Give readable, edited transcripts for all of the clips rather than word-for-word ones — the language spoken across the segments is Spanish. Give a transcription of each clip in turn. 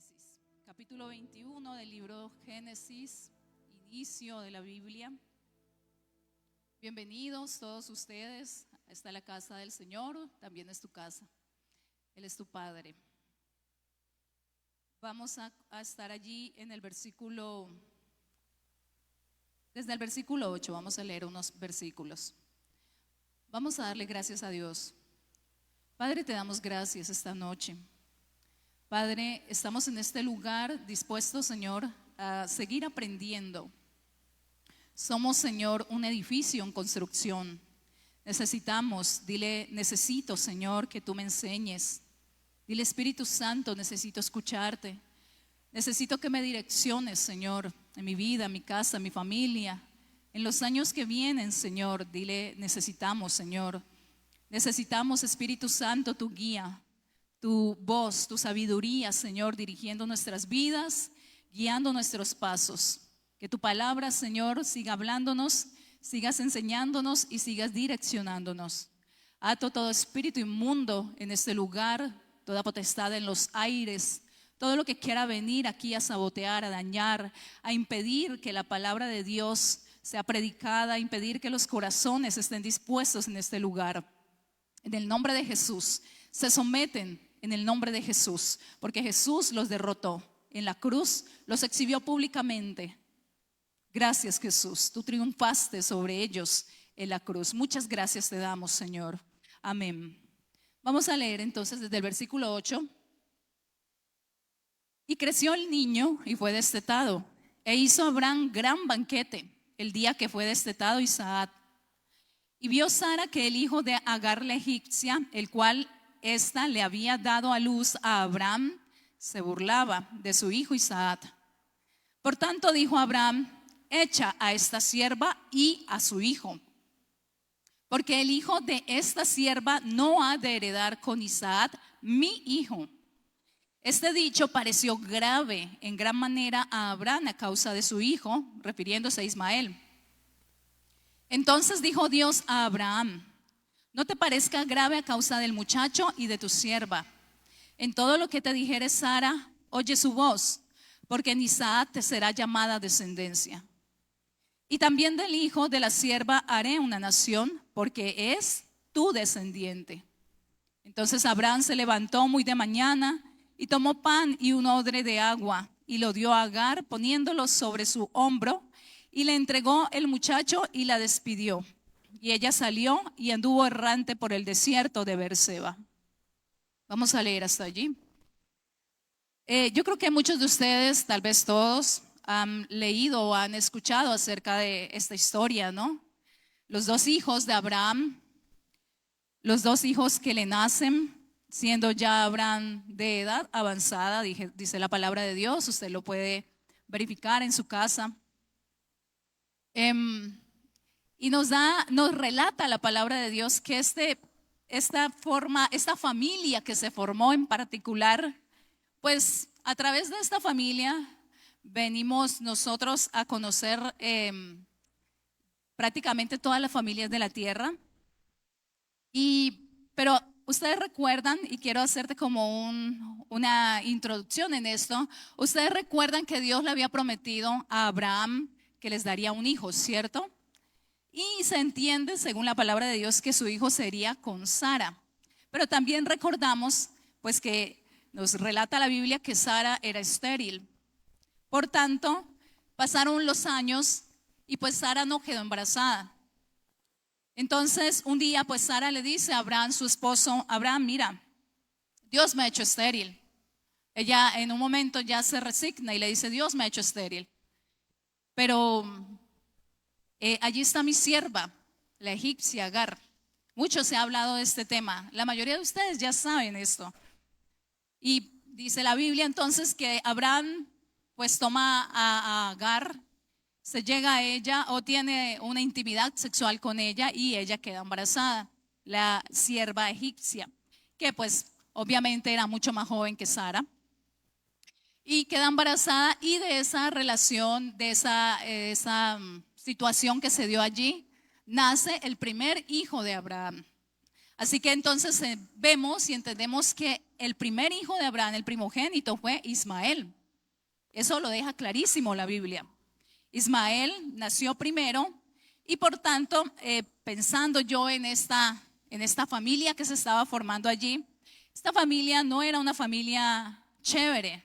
Génesis, capítulo 21 del libro Génesis, inicio de la Biblia. Bienvenidos todos ustedes. Está la casa del Señor, también es tu casa. Él es tu Padre. Vamos a estar allí en el versículo, desde el versículo 8, vamos a leer unos versículos. Vamos a darle gracias a Dios. Padre, te damos gracias esta noche. Padre, estamos en este lugar dispuestos, Señor, a seguir aprendiendo. Somos, Señor, un edificio en construcción. Necesitamos, dile, necesito, Señor, que tú me enseñes. Dile, Espíritu Santo, necesito escucharte. Necesito que me direcciones, Señor, en mi vida, en mi casa, en mi familia. En los años que vienen, Señor, dile, necesitamos, Señor. Necesitamos, Espíritu Santo, tu guía, tu voz, tu sabiduría, Señor, dirigiendo nuestras vidas, guiando nuestros pasos. Que tu palabra, Señor, siga hablándonos, sigas enseñándonos y sigas direccionándonos. Ato todo espíritu inmundo en este lugar, toda potestad en los aires, todo lo que quiera venir aquí a sabotear, a dañar, a impedir que la palabra de Dios sea predicada, a impedir que los corazones estén dispuestos en este lugar. En el nombre de Jesús, se someten en el nombre de Jesús, porque Jesús los derrotó en la cruz, los exhibió públicamente. Gracias, Jesús, tú triunfaste sobre ellos en la cruz. Muchas gracias te damos, Señor. Amén. Vamos a leer entonces desde el versículo 8. Y creció el niño y fue destetado, e hizo Abraham gran banquete el día que fue destetado Isaac. Y vio Sara que el hijo de Agar la egipcia, el cual ésta le había dado a luz a Abraham, se burlaba de su hijo Isaac. Por tanto dijo Abraham: echa a esta sierva y a su hijo, porque el hijo de esta sierva no ha de heredar con Isaac, mi hijo. Este dicho pareció grave en gran manera a Abraham a causa de su hijo, refiriéndose a Ismael. Entonces dijo Dios a Abraham: no te parezca grave a causa del muchacho y de tu sierva. En todo lo que te dijere Sara, oye su voz, porque en Isaac te será llamada descendencia. Y también del hijo de la sierva haré una nación, porque es tu descendiente. Entonces Abraham se levantó muy de mañana y tomó pan y un odre de agua y lo dio a Agar, poniéndolo sobre su hombro, y le entregó el muchacho y la despidió. Y ella salió y anduvo errante por el desierto de Beerseba. Vamos a leer hasta allí. Yo creo que muchos de ustedes, tal vez todos, han leído o han escuchado acerca de esta historia, ¿no? Los dos hijos de Abraham, los dos hijos que le nacen, siendo ya Abraham de edad avanzada, dice la palabra de Dios, usted lo puede verificar en su casa. Y nos relata la palabra de Dios que esta familia que se formó en particular, pues a través de esta familia venimos nosotros a conocer prácticamente todas las familias de la tierra. Pero ustedes recuerdan, y quiero hacerte como una introducción en esto, ustedes recuerdan que Dios le había prometido a Abraham que les daría un hijo, ¿cierto? Y se entiende, según la palabra de Dios, que su hijo sería con Sara. Pero también recordamos, pues que nos relata la Biblia que Sara era estéril. Por tanto, pasaron los años y pues Sara no quedó embarazada. Entonces, un día pues Sara le dice a Abraham, su esposo: Abraham, mira, Dios me ha hecho estéril. Ella en un momento ya se resigna y le dice: Dios me ha hecho estéril. Pero allí está mi sierva, la egipcia Agar. Mucho se ha hablado de este tema. La mayoría de ustedes ya saben esto. Y dice la Biblia entonces que Abraham pues toma a Agar, se llega a ella o tiene una intimidad sexual con ella y ella queda embarazada, la sierva egipcia, que pues obviamente era mucho más joven que Sara. Y queda embarazada, y de esa relación, de esa situación que se dio allí, nace el primer hijo de Abraham. Así que entonces vemos y entendemos que el primer hijo de Abraham, el primogénito, fue Ismael. Eso lo deja clarísimo la Biblia. Ismael nació primero y por tanto, pensando yo en esta familia que se estaba formando allí, esta familia no era una familia chévere.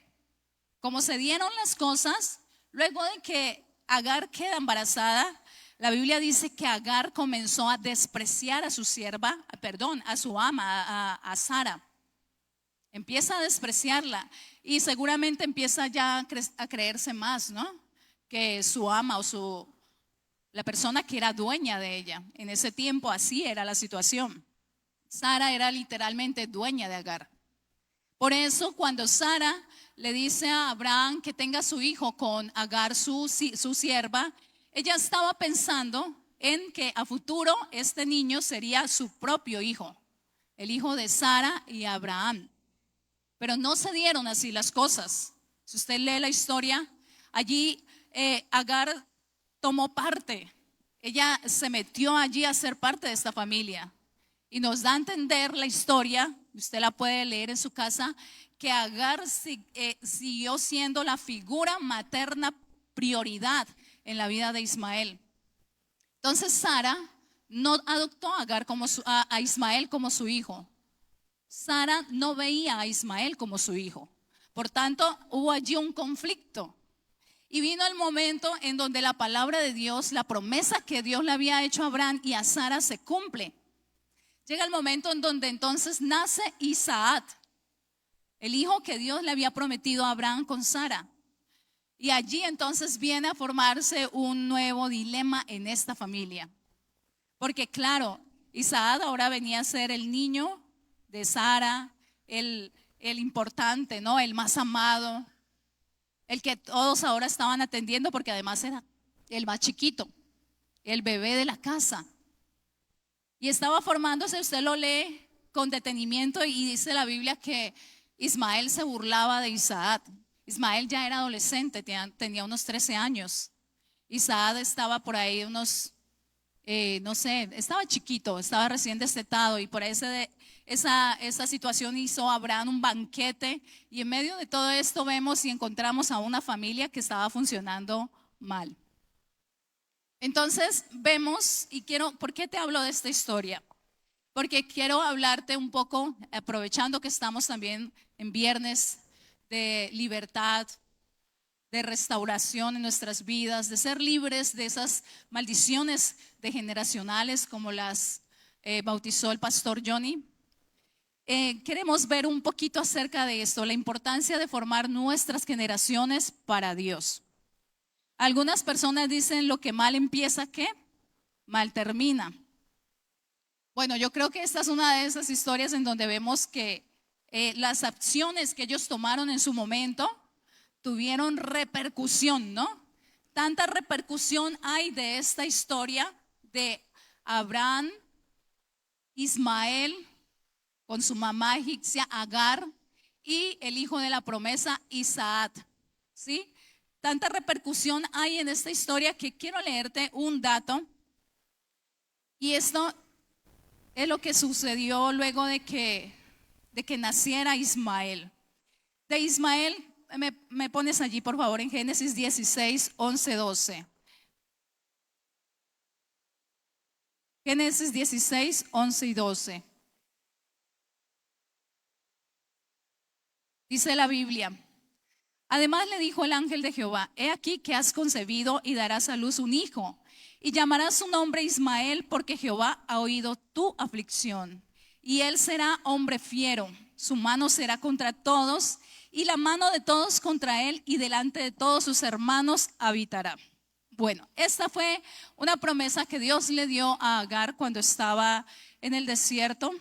Como se dieron las cosas, luego de que Agar queda embarazada, la Biblia dice que Agar comenzó a despreciar a su sierva, a su ama, a Sara. Empieza a despreciarla y seguramente empieza ya a creerse más, ¿no? Que su ama o la persona que era dueña de ella. En ese tiempo así era la situación. Sara era literalmente dueña de Agar. Por eso cuando Sara le dice a Abraham que tenga su hijo con Agar, su sierva, ella estaba pensando en que a futuro este niño sería su propio hijo, el hijo de Sara y Abraham. Pero no se dieron así las cosas. Si usted lee la historia, allí Agar tomó parte. Ella se metió allí a ser parte de esta familia. Y nos da a entender la historia, usted la puede leer en su casa, que Agar siguió siendo la figura materna prioridad en la vida de Ismael. Entonces Sara no adoptó a Ismael como su hijo. Sara no veía a Ismael como su hijo. Por tanto, hubo allí un conflicto. Y vino el momento en donde la palabra de Dios, la promesa que Dios le había hecho a Abraham y a Sara se cumple. Llega el momento en donde entonces nace Isaac, el hijo que Dios le había prometido a Abraham con Sara. Y allí entonces viene a formarse un nuevo dilema en esta familia. Porque claro, Isaac ahora venía a ser el niño de Sara, el importante, ¿no? El más amado, el que todos ahora estaban atendiendo porque además era el más chiquito, el bebé de la casa. Y estaba formándose, usted lo lee con detenimiento y dice la Biblia que Ismael se burlaba de Isaac. Ismael ya era adolescente, tenía unos 13 años. Isaac estaba por ahí unos, no sé, estaba chiquito, estaba recién destetado y por esa situación hizo Abraham un banquete y en medio de todo esto vemos y encontramos a una familia que estaba funcionando mal. Entonces vemos ¿por qué te hablo de esta historia? Porque quiero hablarte un poco, aprovechando que estamos también en viernes de libertad, de restauración en nuestras vidas, de ser libres de esas maldiciones degeneracionales como las bautizó el pastor Johnny. Queremos ver un poquito acerca de esto, la importancia de formar nuestras generaciones para Dios. Algunas personas dicen lo que mal empieza, ¿qué? Mal termina. Bueno, yo creo que esta es una de esas historias en donde vemos que las acciones que ellos tomaron en su momento tuvieron repercusión, ¿no? Tanta repercusión hay de esta historia de Abraham, Ismael, con su mamá egipcia Agar y el hijo de la promesa Isaac, ¿sí? Tanta repercusión hay en esta historia que quiero leerte un dato. Y esto es lo que sucedió luego de que naciera Ismael. De Ismael, me pones allí por favor en Génesis 16, 11, 12. Génesis 16, 11 y 12. Dice la Biblia: además le dijo el ángel de Jehová: he aquí que has concebido y darás a luz un hijo, y llamarás su nombre Ismael, porque Jehová ha oído tu aflicción. Y él será hombre fiero, su mano será contra todos, y la mano de todos contra él, y delante de todos sus hermanos habitará. Bueno, esta fue una promesa que Dios le dio a Agar cuando estaba en el desierto,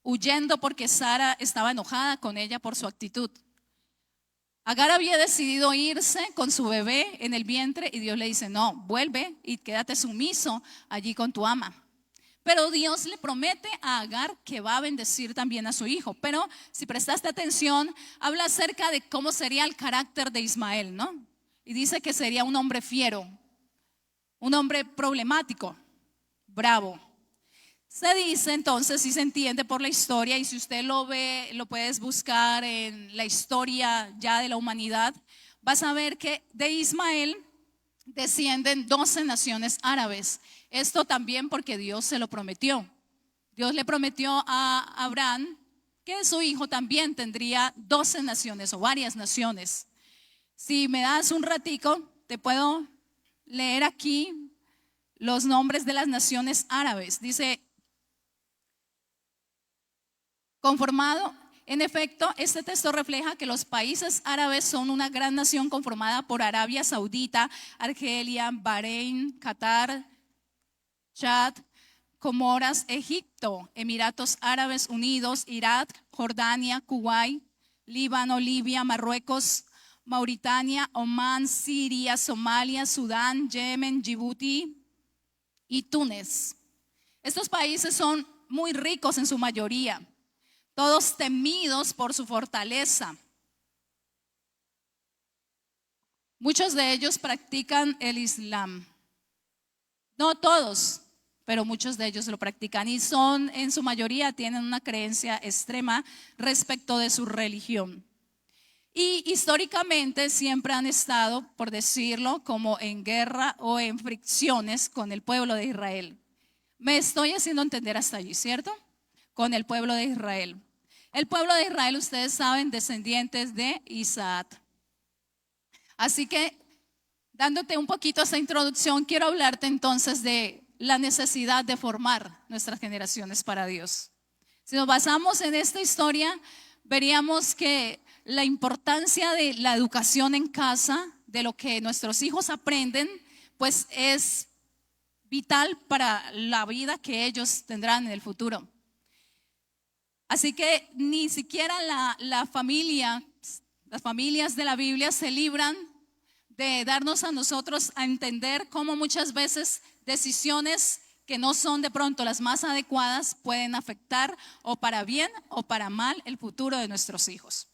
huyendo porque Sara estaba enojada con ella por su actitud. Agar había decidido irse con su bebé en el vientre y Dios le dice: no, vuelve y quédate sumiso allí con tu ama. Pero Dios le promete a Agar que va a bendecir también a su hijo. Pero si prestaste atención, habla acerca de cómo sería el carácter de Ismael, ¿no? Y dice que sería un hombre fiero, un hombre problemático, bravo. Se dice entonces, si se entiende por la historia, y si usted lo ve, lo puedes buscar en la historia ya de la humanidad, vas a ver que de Ismael descienden 12 naciones árabes. Esto también porque Dios se lo prometió. Dios le prometió a Abraham que su hijo también tendría 12 naciones o varias naciones. Si me das un ratico, te puedo leer aquí los nombres de las naciones árabes. Dice, conformado, en efecto, este texto refleja que los países árabes son una gran nación conformada por Arabia Saudita, Argelia, Bahrein, Qatar, Chad, Comoras, Egipto, Emiratos Árabes Unidos, Irak, Jordania, Kuwait, Líbano, Libia, Marruecos, Mauritania, Omán, Siria, Somalia, Sudán, Yemen, Djibouti y Túnez. Estos países son muy ricos en su mayoría, todos temidos por su fortaleza. Muchos de ellos practican el Islam. No todos, pero muchos de ellos lo practican y son, en su mayoría, tienen una creencia extrema respecto de su religión. Y históricamente siempre han estado, por decirlo, como en guerra o en fricciones con el pueblo de Israel. Me estoy haciendo entender hasta allí, ¿cierto? Con el pueblo de Israel. El pueblo de Israel, ustedes saben, descendientes de Isaac. Así que, dándote un poquito esta introducción, quiero hablarte entonces de la necesidad de formar nuestras generaciones para Dios. Si nos basamos en esta historia, veríamos que la importancia de la educación en casa, de lo que nuestros hijos aprenden, pues es vital para la vida que ellos tendrán en el futuro. Así que ni siquiera las familias de la Biblia se libran de darnos a nosotros a entender cómo muchas veces decisiones que no son de pronto las más adecuadas pueden afectar o para bien o para mal el futuro de nuestros hijos.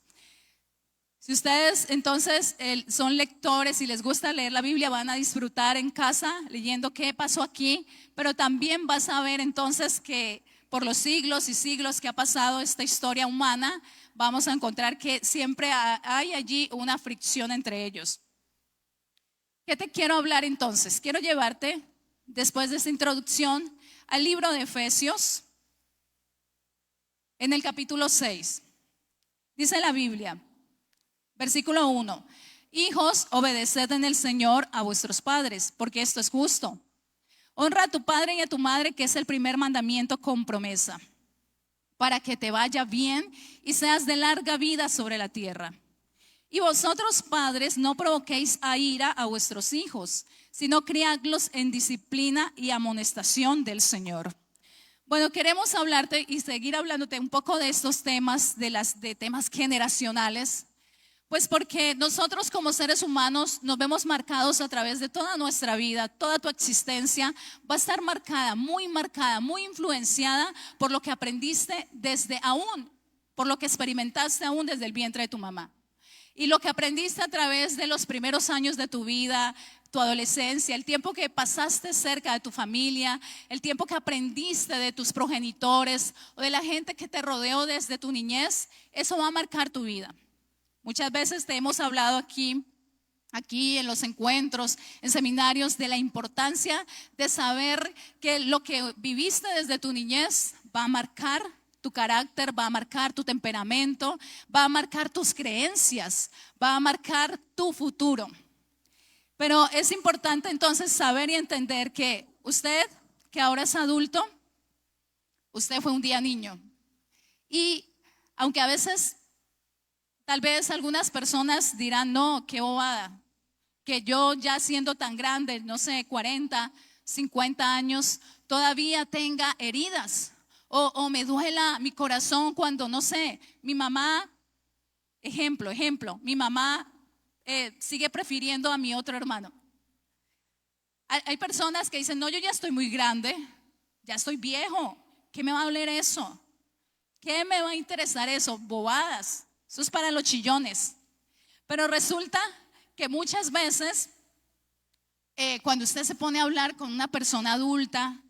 Si ustedes entonces son lectores y les gusta leer la Biblia, van a disfrutar en casa leyendo qué pasó aquí, pero también vas a ver entonces que por los siglos y siglos que ha pasado esta historia humana, vamos a encontrar que siempre hay allí una fricción entre ellos. ¿Qué te quiero hablar entonces? Quiero llevarte, después de esta introducción, al libro de Efesios, en el capítulo 6. Dice la Biblia, versículo 1: Hijos, obedeced en el Señor a vuestros padres, porque esto es justo. Honra a tu padre y a tu madre, que es el primer mandamiento con promesa, para que te vaya bien y seas de larga vida sobre la tierra. Y vosotros, padres, no provoquéis a ira a vuestros hijos, sino criadlos en disciplina y amonestación del Señor. Bueno, queremos hablarte y seguir hablándote un poco de estos temas, de temas generacionales, pues porque nosotros como seres humanos nos vemos marcados a través de toda nuestra vida. Toda tu existencia va a estar marcada, muy influenciada por lo que aprendiste por lo que experimentaste aún desde el vientre de tu mamá. Y lo que aprendiste a través de los primeros años de tu vida, tu adolescencia, el tiempo que pasaste cerca de tu familia, el tiempo que aprendiste de tus progenitores o de la gente que te rodeó desde tu niñez, eso va a marcar tu vida. Muchas veces te hemos hablado aquí en los encuentros, en seminarios, de la importancia de saber que lo que viviste desde tu niñez va a marcar tu carácter, va a marcar tu temperamento, va a marcar tus creencias, va a marcar tu futuro. Pero es importante entonces saber y entender que usted, que ahora es adulto, usted fue un día niño. Y aunque a veces, tal vez algunas personas dirán, no, qué bobada, que yo ya siendo tan grande, no sé, 40, 50 años, todavía tenga heridas. O me duela mi corazón cuando, no sé, mi mamá, ejemplo, mi mamá sigue prefiriendo a mi otro hermano. Hay personas que dicen, no, yo ya estoy muy grande, ya estoy viejo, ¿qué me va a doler eso? ¿Qué me va a interesar eso? Bobadas, eso es para los chillones. Pero resulta que muchas veces cuando usted se pone a hablar con una persona adulta,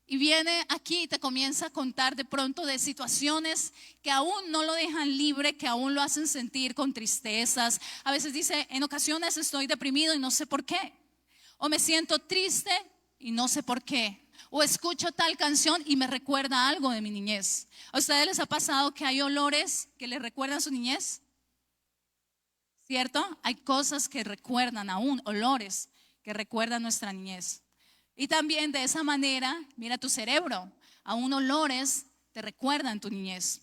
y viene aquí y te comienza a contar de pronto de situaciones que aún no lo dejan libre, que aún lo hacen sentir con tristezas. A veces dice, en ocasiones estoy deprimido y no sé por qué. O me siento triste y no sé por qué. O escucho tal canción y me recuerda algo de mi niñez. ¿A ustedes les ha pasado que hay olores que les recuerdan su niñez? ¿Cierto? Hay cosas que recuerdan aún, olores que recuerdan nuestra niñez. Y también de esa manera, mira tu cerebro, aún olores te recuerdan tu niñez.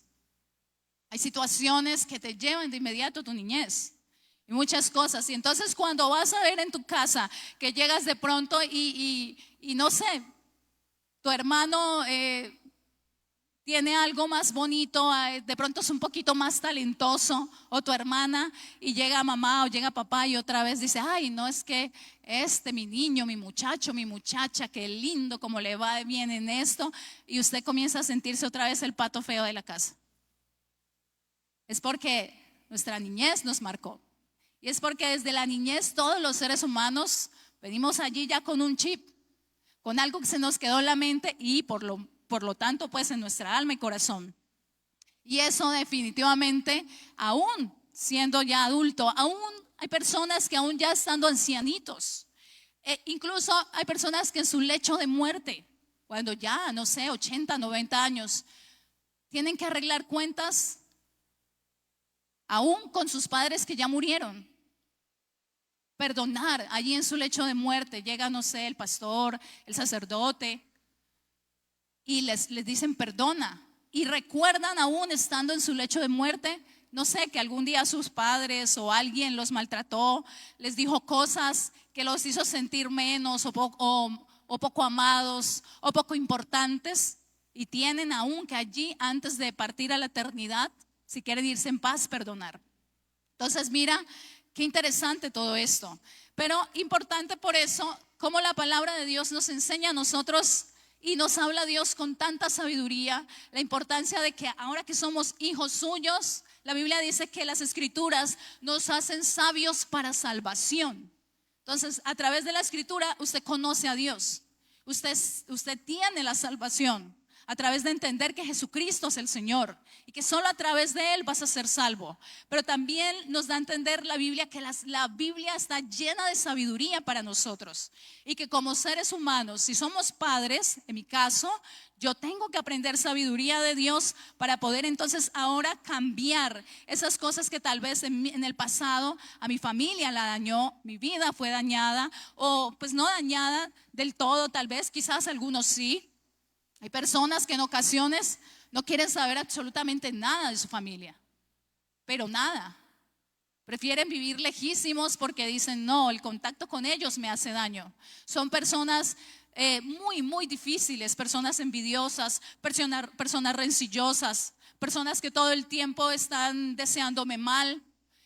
Hay situaciones que te llevan de inmediato a tu niñez y muchas cosas. Y entonces cuando vas a ver en tu casa que llegas de pronto y no sé, tu hermano tiene algo más bonito, de pronto es un poquito más talentoso, o tu hermana, y llega mamá o llega papá y otra vez dice, ay, no, es que mi niño, mi muchacho, mi muchacha, qué lindo, cómo le va bien en esto, y usted comienza a sentirse otra vez el pato feo de la casa. Es porque nuestra niñez nos marcó, y es porque desde la niñez todos los seres humanos venimos allí ya con un chip, con algo que se nos quedó en la mente y por lo tanto pues en nuestra alma y corazón. Y eso definitivamente, aún siendo ya adulto, aún hay personas que aún ya estando ancianitos, incluso hay personas que en su lecho de muerte, cuando ya, no sé, 80, 90 años, tienen que arreglar cuentas aún con sus padres que ya murieron. Perdonar allí en su lecho de muerte, llega, no sé, el pastor, el sacerdote, y les dicen perdona, y recuerdan aún estando en su lecho de muerte, no sé, que algún día sus padres o alguien los maltrató, les dijo cosas que los hizo sentir menos o poco amados o poco importantes, y tienen aún que allí antes de partir a la eternidad, si quieren irse en paz, perdonar. Entonces mira, qué interesante todo esto, pero importante por eso, como la palabra de Dios nos enseña a nosotros y nos habla Dios con tanta sabiduría, la importancia de que ahora que somos hijos suyos, la Biblia dice que las escrituras nos hacen sabios para salvación. Entonces, a través de la escritura usted conoce a Dios, usted tiene la salvación a través de entender que Jesucristo es el Señor y que solo a través de Él vas a ser salvo. Pero también nos da a entender la Biblia que la Biblia está llena de sabiduría para nosotros y que como seres humanos, si somos padres, en mi caso, yo tengo que aprender sabiduría de Dios para poder entonces ahora cambiar esas cosas que tal vez en el pasado a mi familia la dañó, mi vida fue dañada o pues no dañada del todo, tal vez, quizás algunos sí. Hay personas que en ocasiones no quieren saber absolutamente nada de su familia, pero nada. Prefieren vivir lejísimos porque dicen, no, el contacto con ellos me hace daño. Son personas muy, muy difíciles, personas envidiosas, personas rencillosas, personas que todo el tiempo están deseándome mal.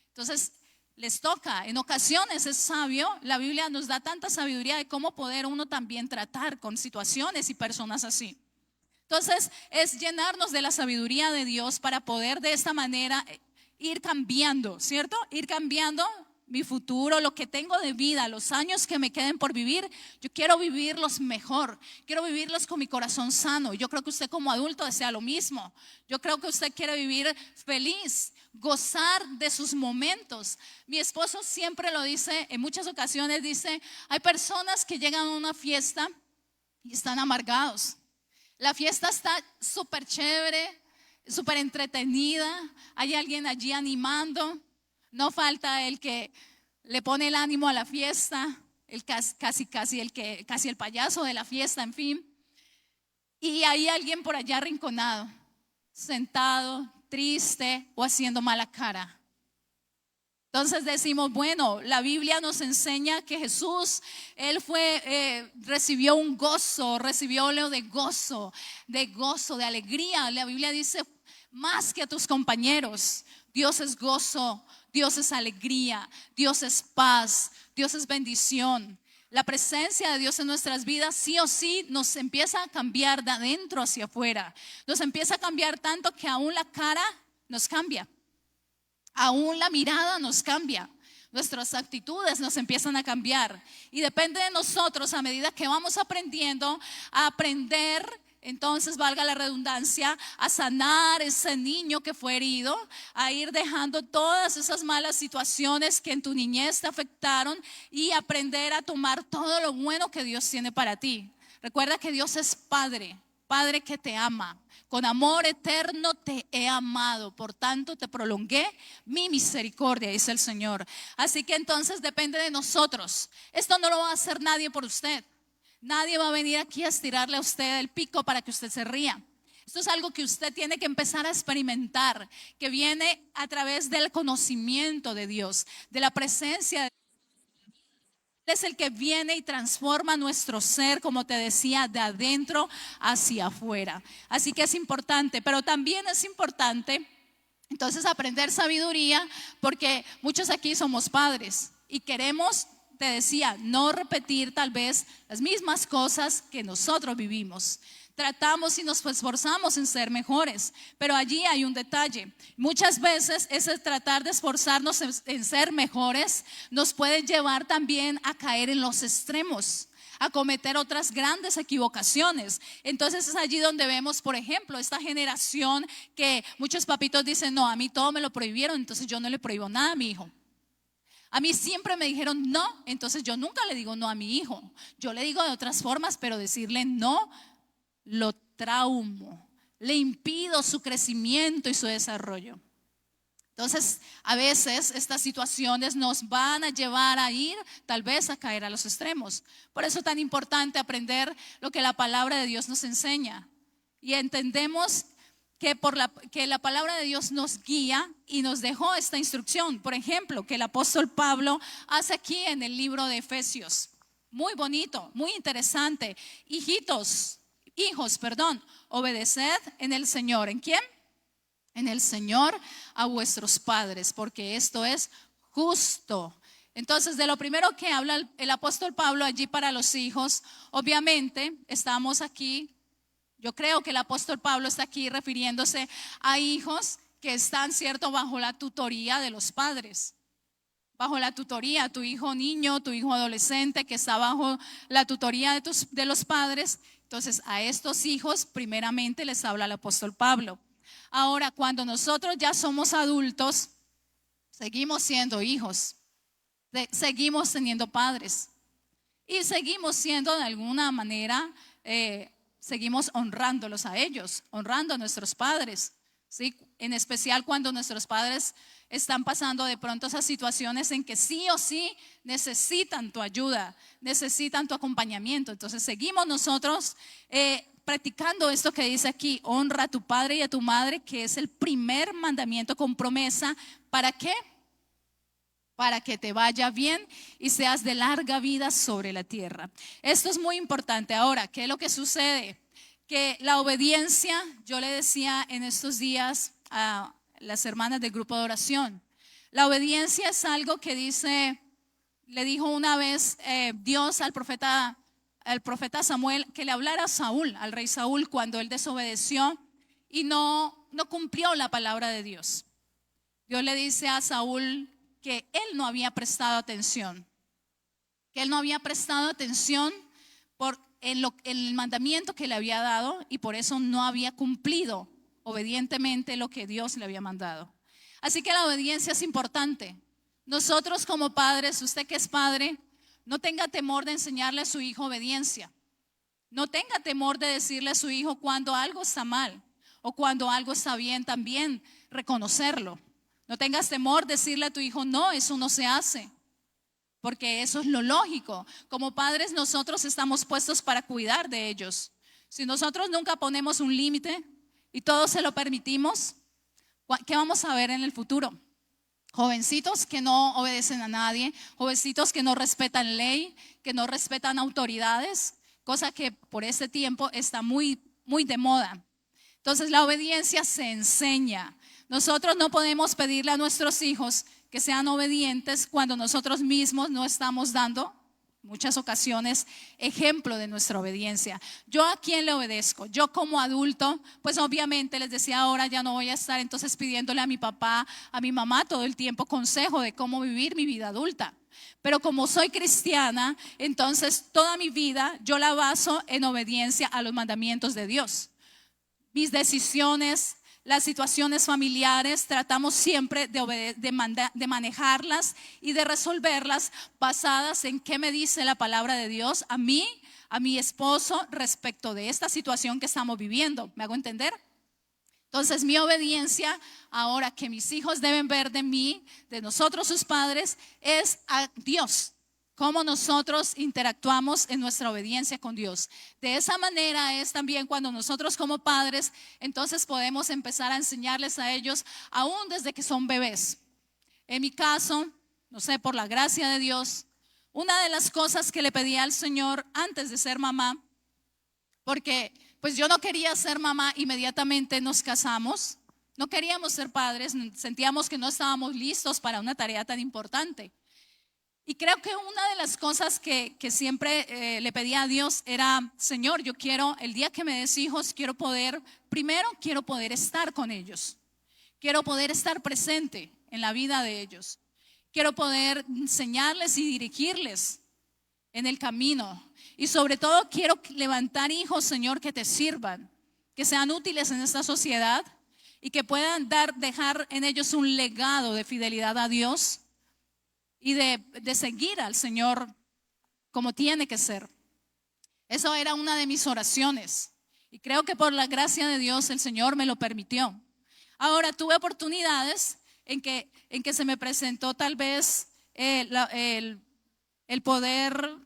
Entonces, les toca, en ocasiones es sabio, la Biblia nos da tanta sabiduría de cómo poder uno también tratar con situaciones y personas así. Entonces es llenarnos de la sabiduría de Dios para poder de esta manera ir cambiando, ¿cierto? Ir cambiando mi futuro, lo que tengo de vida, los años que me queden por vivir. Yo quiero vivirlos mejor, quiero vivirlos con mi corazón sano. Yo creo que usted como adulto desea lo mismo. Yo creo que usted quiere vivir feliz, gozar de sus momentos. Mi esposo siempre lo dice, en muchas ocasiones dice, hay personas que llegan a una fiesta y están amargados. La fiesta está súper chévere, súper entretenida, hay alguien allí animando, no falta el que le pone el ánimo a la fiesta, el casi el payaso de la fiesta, en fin. Y hay alguien por allá arrinconado, sentado, triste o haciendo mala cara. Entonces decimos, bueno, la Biblia nos enseña que Jesús, Él recibió un gozo, recibió óleo de gozo, de alegría. La Biblia dice, más que a tus compañeros, Dios es gozo, Dios es alegría, Dios es paz, Dios es bendición. La presencia de Dios en nuestras vidas sí o sí nos empieza a cambiar de adentro hacia afuera. Nos empieza a cambiar tanto que aún la cara nos cambia. Aún la mirada nos cambia. nuestras actitudes nos empiezan a cambiar. Y depende de nosotros, a medida que vamos aprendiendo, a aprender, entonces valga la redundancia, a sanar ese niño que fue herido, a ir dejando todas esas malas situaciones que en tu niñez te afectaron y aprender a tomar todo lo bueno que Dios tiene para ti. Recuerda que Dios es Padre, Padre que te ama. Con amor eterno te he amado, por tanto te prolongué mi misericordia, dice el Señor. Así que entonces depende de nosotros. Esto no lo va a hacer nadie por usted. Nadie va a venir aquí a estirarle a usted el pico para que usted se ría. Esto es algo que usted tiene que empezar a experimentar, que viene a través del conocimiento de Dios, de la presencia de Dios. Es el que viene y transforma nuestro ser, como te decía, de adentro hacia afuera. Así que es importante, pero también es importante entonces aprender sabiduría, porque muchos aquí somos padres y queremos, te decía, no repetir tal vez las mismas cosas que nosotros vivimos. Tratamos y nos esforzamos en ser mejores, pero allí hay un detalle. Muchas veces ese tratar de esforzarnos en ser mejores nos puede llevar también a caer en los extremos, a cometer otras grandes equivocaciones. Entonces es allí donde vemos, por ejemplo, esta generación que muchos papitos dicen, no, a mí todo me lo prohibieron, entonces yo no le prohíbo nada a mi hijo. A mí siempre me dijeron no, entonces yo nunca le digo no a mi hijo. Yo le digo de otras formas, pero decirle no lo traumo, le impido su crecimiento y su desarrollo. Entonces, a veces estas situaciones nos van a llevar a ir, tal vez a caer a los extremos. Por eso es tan importante aprender lo que la palabra de Dios nos enseña. Y entendemos que la palabra de Dios nos guía y nos dejó esta instrucción. Por ejemplo, que el apóstol Pablo hace aquí en el libro de Efesios. Muy bonito, muy interesante. Hijos, obedeced en el Señor. ¿En quién? En el Señor a vuestros padres, porque esto es justo. Entonces, de lo primero que habla el apóstol Pablo allí para los hijos, obviamente estamos aquí, yo creo que el apóstol Pablo está aquí refiriéndose a hijos que están, cierto, bajo la tutoría de los padres. Bajo la tutoría, tu hijo niño, tu hijo adolescente que está bajo la tutoría de los padres. Entonces a estos hijos primeramente les habla el apóstol Pablo. Ahora, cuando nosotros ya somos adultos, seguimos siendo hijos, seguimos teniendo padres y seguimos siendo de alguna manera, seguimos honrándolos a ellos, honrando a nuestros padres, ¿sí? En especial cuando nuestros padres están pasando de pronto esas situaciones en que sí o sí necesitan tu ayuda, necesitan tu acompañamiento. Entonces seguimos nosotros practicando esto que dice aquí: honra a tu padre y a tu madre, que es el primer mandamiento con promesa. ¿Para qué? Para que te vaya bien y seas de larga vida sobre la tierra. Esto es muy importante. Ahora, ¿qué es lo que sucede? Que la obediencia, yo le decía en estos días a las hermanas del grupo de oración, la obediencia es algo que le dijo una vez Dios al profeta Samuel, que le hablara a Saúl, al rey Saúl, cuando él desobedeció y no cumplió la palabra de Dios. Dios le dice a Saúl que él no había prestado atención, en el mandamiento que le había dado, y por eso no había cumplido obedientemente lo que Dios le había mandado. Así que la obediencia es importante. Nosotros como padres, usted que es padre, no tenga temor de enseñarle a su hijo obediencia. No tenga temor de decirle a su hijo cuando algo está mal o cuando algo está bien, también reconocerlo. No tengas temor de decirle a tu hijo, no, eso no se hace, porque eso es lo lógico. Como padres nosotros estamos puestos para cuidar de ellos. Si nosotros nunca ponemos un límite y todos se lo permitimos, ¿qué vamos a ver en el futuro? Jovencitos que no obedecen a nadie, jovencitos que no respetan ley, que no respetan autoridades, cosa que por este tiempo está muy, muy de moda. Entonces la obediencia se enseña. Nosotros no podemos pedirle a nuestros hijos que sean obedientes cuando nosotros mismos no estamos dando muchas ocasiones ejemplo de nuestra obediencia. ¿Yo a quién le obedezco? Yo como adulto, pues obviamente les decía, ahora ya no voy a estar entonces pidiéndole a mi papá, a mi mamá todo el tiempo consejo de cómo vivir mi vida adulta. Pero como soy cristiana, entonces toda mi vida yo la baso en obediencia a los mandamientos de Dios. Mis decisiones, las situaciones familiares, tratamos siempre de manejarlas y de resolverlas basadas en qué me dice la palabra de Dios a mí, a mi esposo, respecto de esta situación que estamos viviendo. ¿Me hago entender? Entonces mi obediencia ahora que mis hijos deben ver de mí, de nosotros sus padres, es a Dios. Cómo nosotros interactuamos en nuestra obediencia con Dios. De esa manera es también cuando nosotros como padres entonces podemos empezar a enseñarles a ellos aún desde que son bebés. En mi caso, no sé, por la gracia de Dios, una de las cosas que le pedí al Señor antes de ser mamá, porque pues yo no quería ser mamá, inmediatamente nos casamos, no queríamos ser padres, sentíamos que no estábamos listos para una tarea tan importante. Y creo que una de las cosas que siempre le pedía a Dios era, Señor, yo quiero, el día que me des hijos, primero quiero poder estar con ellos. Quiero poder estar presente en la vida de ellos. Quiero poder enseñarles y dirigirles en el camino. Y sobre todo quiero levantar hijos, Señor, que te sirvan, que sean útiles en esta sociedad y que puedan dejar en ellos un legado de fidelidad a Dios y de seguir al Señor como tiene que ser. Eso era una de mis oraciones y creo que por la gracia de Dios el Señor me lo permitió. Ahora tuve oportunidades en que se me presentó tal vez el poder,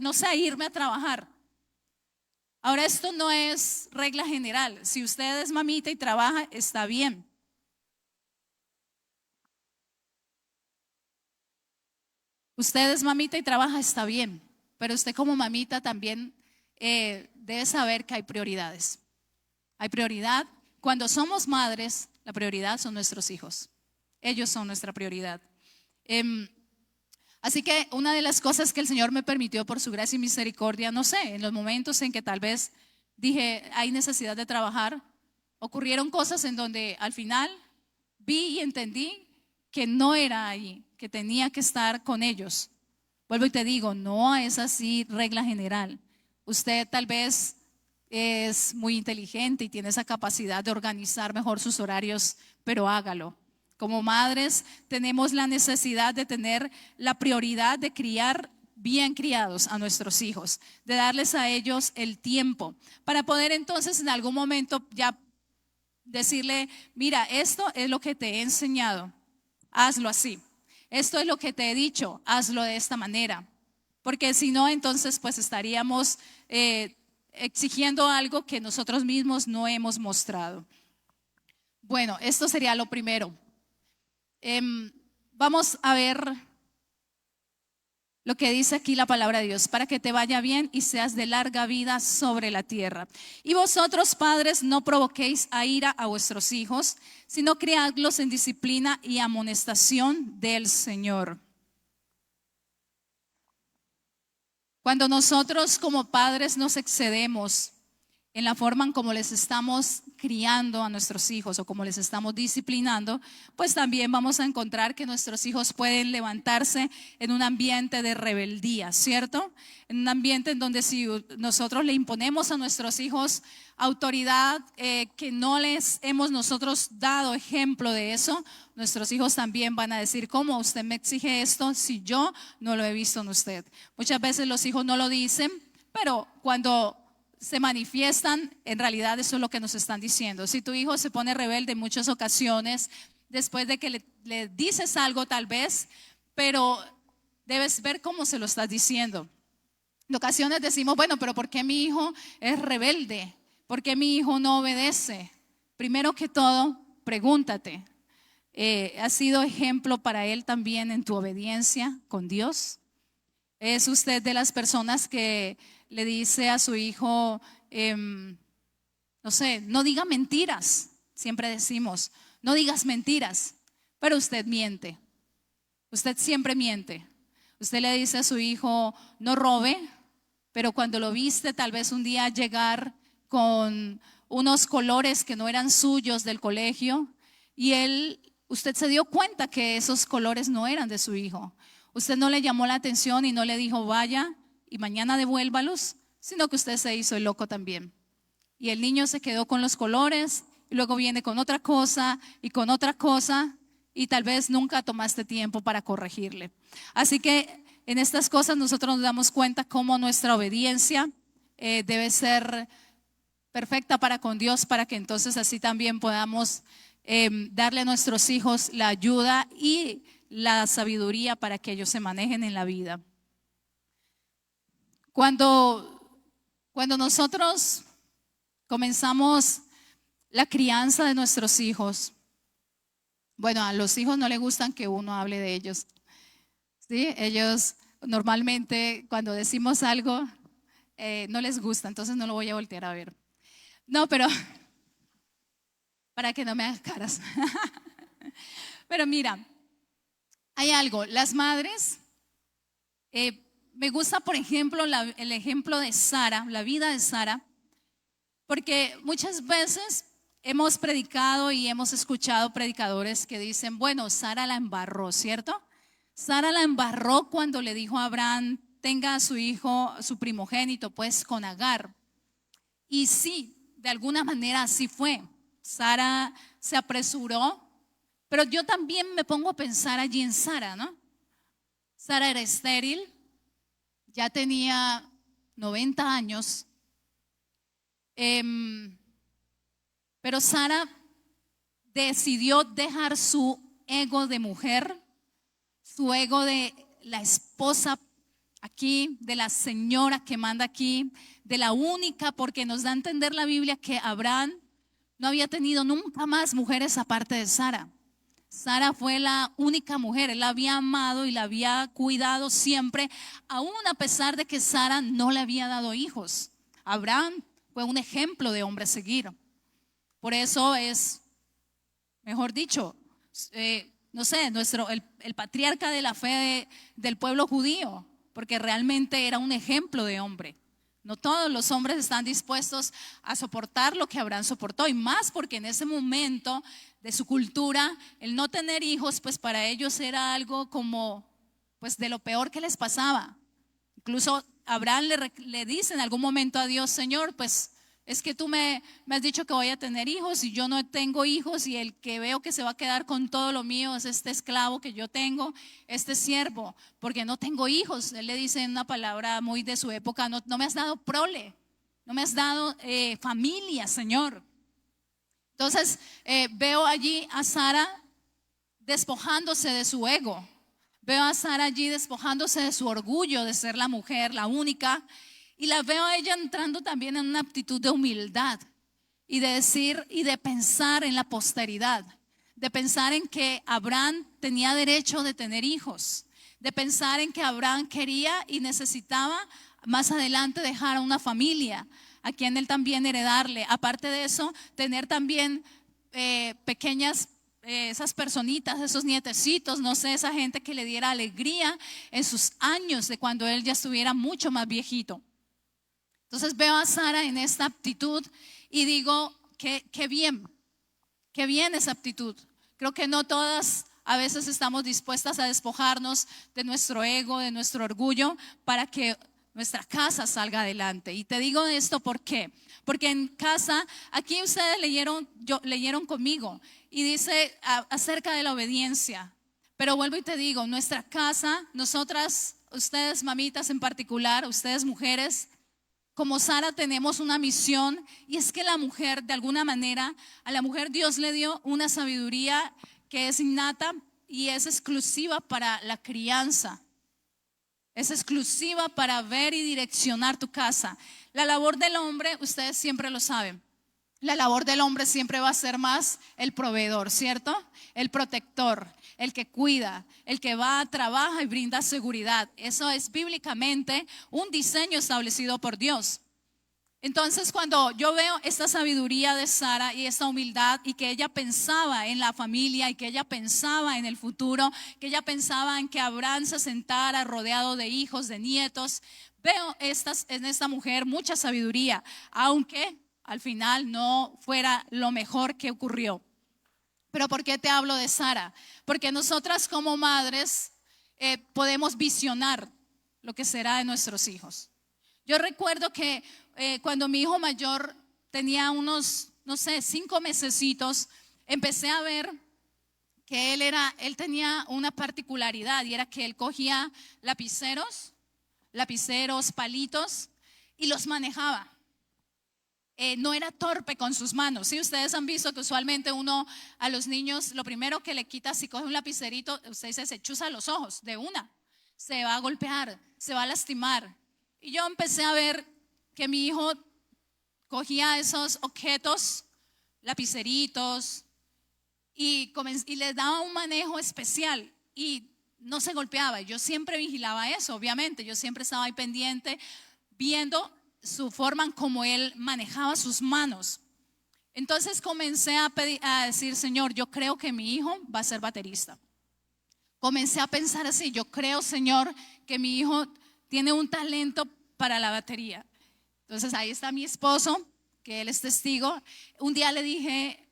no sé, irme a trabajar. Ahora esto no es regla general. Si usted es mamita y trabaja, está bien. Usted es mamita y trabaja, está bien, pero usted como mamita también debe saber que hay prioridades. Hay prioridad. Cuando somos madres, la prioridad son nuestros hijos. Ellos son nuestra prioridad. Así que una de las cosas que el Señor me permitió por su gracia y misericordia, no sé, en los momentos en que tal vez dije, hay necesidad de trabajar, ocurrieron cosas en donde al final vi y entendí que no era ahí, que tenía que estar con ellos. Vuelvo y te digo, no es así regla general. Usted tal vez es muy inteligente y tiene esa capacidad de organizar mejor sus horarios, pero hágalo. Como madres tenemos la necesidad de tener la prioridad de criar bien criados a nuestros hijos, de darles a ellos el tiempo para poder entonces en algún momento ya decirle, mira, esto es lo que te he enseñado, hazlo así. Esto es lo que te he dicho, hazlo de esta manera. Porque si no, entonces pues estaríamos exigiendo algo que nosotros mismos no hemos mostrado. Bueno, esto sería lo primero. Vamos a ver lo que dice aquí la palabra de Dios, para que te vaya bien y seas de larga vida sobre la tierra. Y vosotros, padres, no provoquéis a ira a vuestros hijos, sino criadlos en disciplina y amonestación del Señor. Cuando nosotros como padres nos excedemos en la forma en cómo les estamos criando a nuestros hijos o como les estamos disciplinando, pues también vamos a encontrar que nuestros hijos pueden levantarse en un ambiente de rebeldía, ¿cierto? En un ambiente en donde si nosotros le imponemos a nuestros hijos autoridad que no les hemos nosotros dado ejemplo de eso, nuestros hijos también van a decir, ¿cómo usted me exige esto si yo no lo he visto en usted? Muchas veces los hijos no lo dicen, pero cuando se manifiestan, en realidad eso es lo que nos están diciendo. Si tu hijo se pone rebelde en muchas ocasiones, después de que le dices algo tal vez, pero debes ver cómo se lo estás diciendo. En ocasiones decimos, bueno, pero ¿por qué mi hijo es rebelde? ¿Por qué mi hijo no obedece? Primero que todo, pregúntate, ¿has sido ejemplo para él también en tu obediencia con Dios? ¿Es usted de las personas que le dice a su hijo, no sé, no diga mentiras? Siempre decimos, no digas mentiras, pero usted miente. Usted siempre miente. Usted le dice a su hijo, no robe, pero cuando lo viste tal vez un día llegar con unos colores que no eran suyos del colegio y usted se dio cuenta que esos colores no eran de su hijo. Usted no le llamó la atención y no le dijo vaya y mañana devuélvalos, sino que usted se hizo el loco también. Y el niño se quedó con los colores y luego viene con otra cosa y con otra cosa y tal vez nunca tomaste tiempo para corregirle. Así que en estas cosas nosotros nos damos cuenta cómo nuestra obediencia debe ser perfecta para con Dios, para que entonces así también podamos darle a nuestros hijos la ayuda y la sabiduría para que ellos se manejen en la vida. Cuando nosotros comenzamos la crianza de nuestros hijos, bueno, a los hijos no les gustan que uno hable de ellos, ¿sí? Ellos normalmente cuando decimos algo no les gusta, entonces no lo voy a voltear a ver. No, pero para que no me hagas caras. Pero mira, hay algo, las madres, me gusta por ejemplo el ejemplo de Sara, la vida de Sara, porque muchas veces hemos predicado y hemos escuchado predicadores que dicen, bueno, Sara la embarró, ¿cierto? Sara la embarró cuando le dijo a Abraham, tenga a su hijo, su primogénito, pues con Agar. Y sí, de alguna manera así fue. Sara se apresuró, pero yo también me pongo a pensar allí en Sara, ¿no? Sara era estéril, ya tenía 90 años, pero Sara decidió dejar su ego de mujer, su ego de la esposa aquí, de la señora que manda aquí, de la única, porque nos da a entender la Biblia que Abraham no había tenido nunca más mujeres aparte de Sara. Sara fue la única mujer, él la había amado y la había cuidado siempre, aún a pesar de que Sara no le había dado hijos. Abraham fue un ejemplo de hombre a seguir. Por eso es, mejor dicho, no sé, el patriarca de la fe del pueblo judío, porque realmente era un ejemplo de hombre. No todos los hombres están dispuestos a soportar lo que Abraham soportó, y más porque en ese momento de su cultura, el no tener hijos, pues para ellos era algo como, pues de lo peor que les pasaba. Incluso Abraham le dice en algún momento a Dios, Señor, pues es que tú me has dicho que voy a tener hijos y yo no tengo hijos, y el que veo que se va a quedar con todo lo mío es este esclavo que yo tengo, este siervo, porque no tengo hijos. Él le dice en una palabra muy de su época, no me has dado prole, no me has dado familia, Señor. Entonces veo allí a Sara despojándose de su ego, veo a Sara allí despojándose de su orgullo de ser la mujer, la única. Y la veo a ella entrando también en una actitud de humildad y de decir y de pensar en la posteridad, de pensar en que Abraham tenía derecho de tener hijos, de pensar en que Abraham quería y necesitaba más adelante dejar a una familia a quien él también heredarle. Aparte de eso, tener también pequeñas, esas personitas, esos nietecitos, no sé, esa gente que le diera alegría en sus años de cuando él ya estuviera mucho más viejito. Entonces veo a Sara en esta aptitud y digo, qué bien esa aptitud. Creo que no todas a veces estamos dispuestas a despojarnos de nuestro ego, de nuestro orgullo, para que nuestra casa salga adelante. Y te digo esto, ¿por qué? Porque en casa, aquí ustedes leyeron conmigo y dice acerca de la obediencia. Pero vuelvo y te digo, nuestra casa, nosotras, ustedes mamitas en particular, ustedes mujeres, como Sara tenemos una misión, y es que la mujer, de alguna manera, a la mujer Dios le dio una sabiduría que es innata y es exclusiva para la crianza. Es exclusiva para ver y direccionar tu casa. La labor del hombre, ustedes siempre lo saben, la labor del hombre siempre va a ser más el proveedor, ¿cierto? El protector, el que cuida, el que va, trabaja y brinda seguridad. Eso es bíblicamente un diseño establecido por Dios. Entonces, cuando yo veo esta sabiduría de Sara y esta humildad, y que ella pensaba en la familia y que ella pensaba en el futuro, que ella pensaba en que Abraham se sentara rodeado de hijos, de nietos, veo en esta mujer mucha sabiduría, aunque al final no fuera lo mejor que ocurrió. Pero ¿por qué te hablo de Sara? Porque nosotras como madres podemos visionar lo que será de nuestros hijos. Yo recuerdo que cuando mi hijo mayor tenía unos, no sé, 5 mesecitos, empecé a ver que él tenía una particularidad, y era que él cogía lapiceros, palitos, y los manejaba. No era torpe con sus manos. ¿Sí? Ustedes han visto que usualmente uno a los niños, lo primero que le quita si coge un lapicerito, usted se chuza los ojos de una, se va a golpear, se va a lastimar. Y yo empecé a ver que mi hijo cogía esos objetos, lapiceritos, y les daba un manejo especial y no se golpeaba. Yo siempre vigilaba eso, obviamente. Yo siempre estaba ahí pendiente, viendo su forma en cómo él manejaba sus manos. Entonces comencé a decir, Señor, yo creo que mi hijo va a ser baterista. Comencé a pensar así, yo creo, Señor, que mi hijo tiene un talento para la batería. Entonces ahí está mi esposo, que él es testigo. Un día le dije,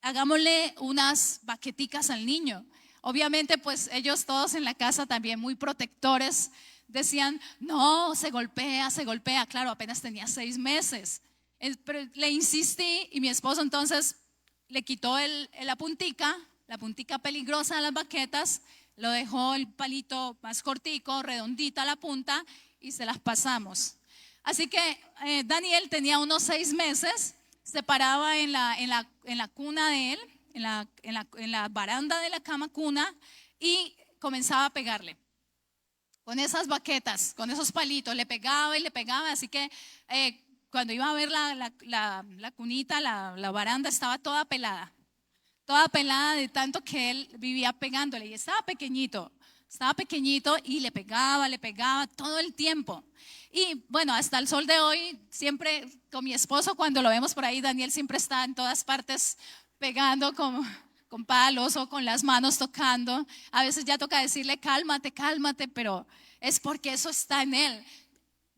hagámosle unas baqueticas al niño. Obviamente pues ellos todos en la casa también muy protectores decían, no, se golpea. Claro, apenas tenía 6 meses. Pero le insistí, y mi esposo entonces le quitó la puntica peligrosa de las baquetas, lo dejó el palito más cortico, redondita la punta, y se las pasamos. Así que Daniel tenía unos 6 meses, se paraba en la cuna de él, en la baranda de la cama cuna, y comenzaba a pegarle con esas baquetas, con esos palitos, le pegaba y le pegaba. Así que cuando iba a ver la cunita, la baranda estaba toda pelada de tanto que él vivía pegándole. Y estaba pequeñito y le pegaba todo el tiempo. Y bueno, hasta el sol de hoy, siempre con mi esposo, cuando lo vemos por ahí, Daniel siempre está en todas partes pegando con palos o con las manos tocando. A veces ya toca decirle, cálmate, pero es porque eso está en él.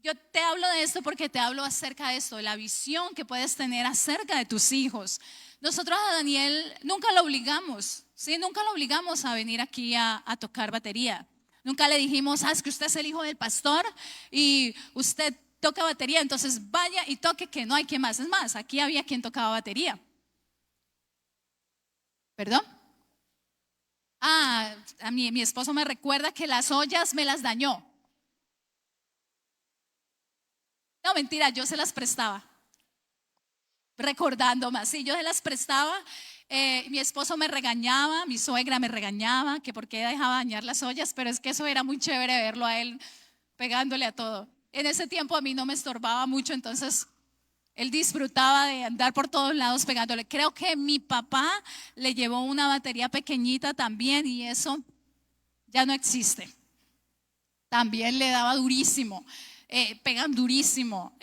Yo te hablo de esto porque te hablo acerca de esto, de la visión que puedes tener acerca de tus hijos. Nosotros a Daniel nunca lo obligamos, ¿sí? Nunca lo obligamos a venir aquí a tocar batería. Nunca le dijimos, es que usted es el hijo del pastor y usted toca batería, entonces vaya y toque, que no hay quien más. Es más, aquí había quien tocaba batería. ¿Perdón? A mí, mi esposo me recuerda que las ollas me las dañó. No, mentira, yo se las prestaba. Recordando más, sí, yo se las prestaba. Mi esposo me regañaba, mi suegra me regañaba, que por qué dejaba dañar las ollas, pero es que eso era muy chévere verlo a él pegándole a todo. En ese tiempo a mí no me estorbaba mucho, entonces él disfrutaba de andar por todos lados pegándole. Creo que mi papá le llevó una batería pequeñita también, y eso ya no existe. También le daba durísimo, pegan durísimo.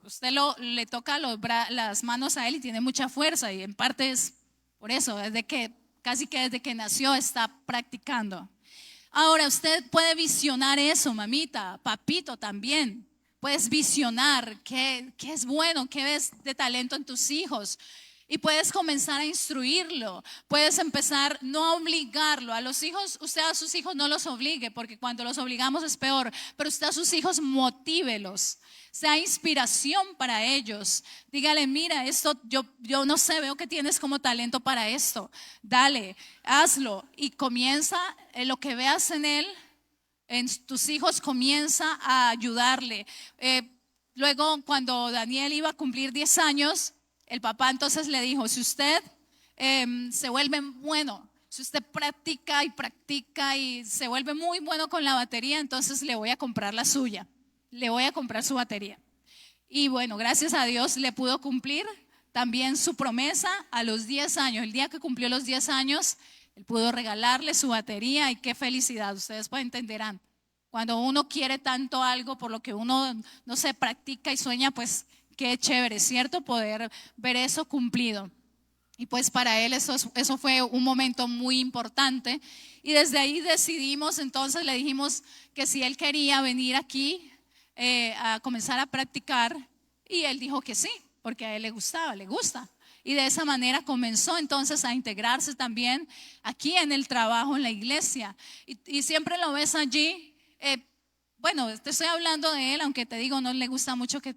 Usted le toca las manos a él y tiene mucha fuerza, y en parte es por eso, casi que desde que nació está practicando. Ahora usted puede visionar eso, mamita, papito también. Puedes visionar qué es bueno, qué ves de talento en tus hijos. Y puedes comenzar a instruirlo, puedes empezar no a obligarlo. A los hijos, usted a sus hijos no los obligue, porque cuando los obligamos es peor. Pero usted a sus hijos motívelos, sea inspiración para ellos. Dígale, mira, esto yo no sé, veo que tienes como talento para esto. Dale, hazlo, y comienza lo que veas en él, en tus hijos, comienza a ayudarle. Luego, cuando Daniel iba a cumplir 10 años, el papá entonces le dijo, si usted se vuelve bueno, si usted practica y se vuelve muy bueno con la batería, entonces le voy a comprar la suya, le voy a comprar su batería. Y bueno, gracias a Dios le pudo cumplir también su promesa a los 10 años. El día que cumplió los 10 años, él pudo regalarle su batería, y qué felicidad. Ustedes pues entenderán, cuando uno quiere tanto algo por lo que uno no se practica y sueña, pues Qué chévere, ¿cierto? Poder ver eso cumplido. Y pues para él eso fue un momento muy importante. Y desde ahí decidimos, entonces le dijimos que si él quería venir aquí a comenzar a practicar, y él dijo que sí, porque a él le gusta. Y de esa manera comenzó entonces a integrarse también aquí en el trabajo, en la iglesia. Y siempre lo ves allí. Bueno, te estoy hablando de él, aunque te digo, no le gusta mucho que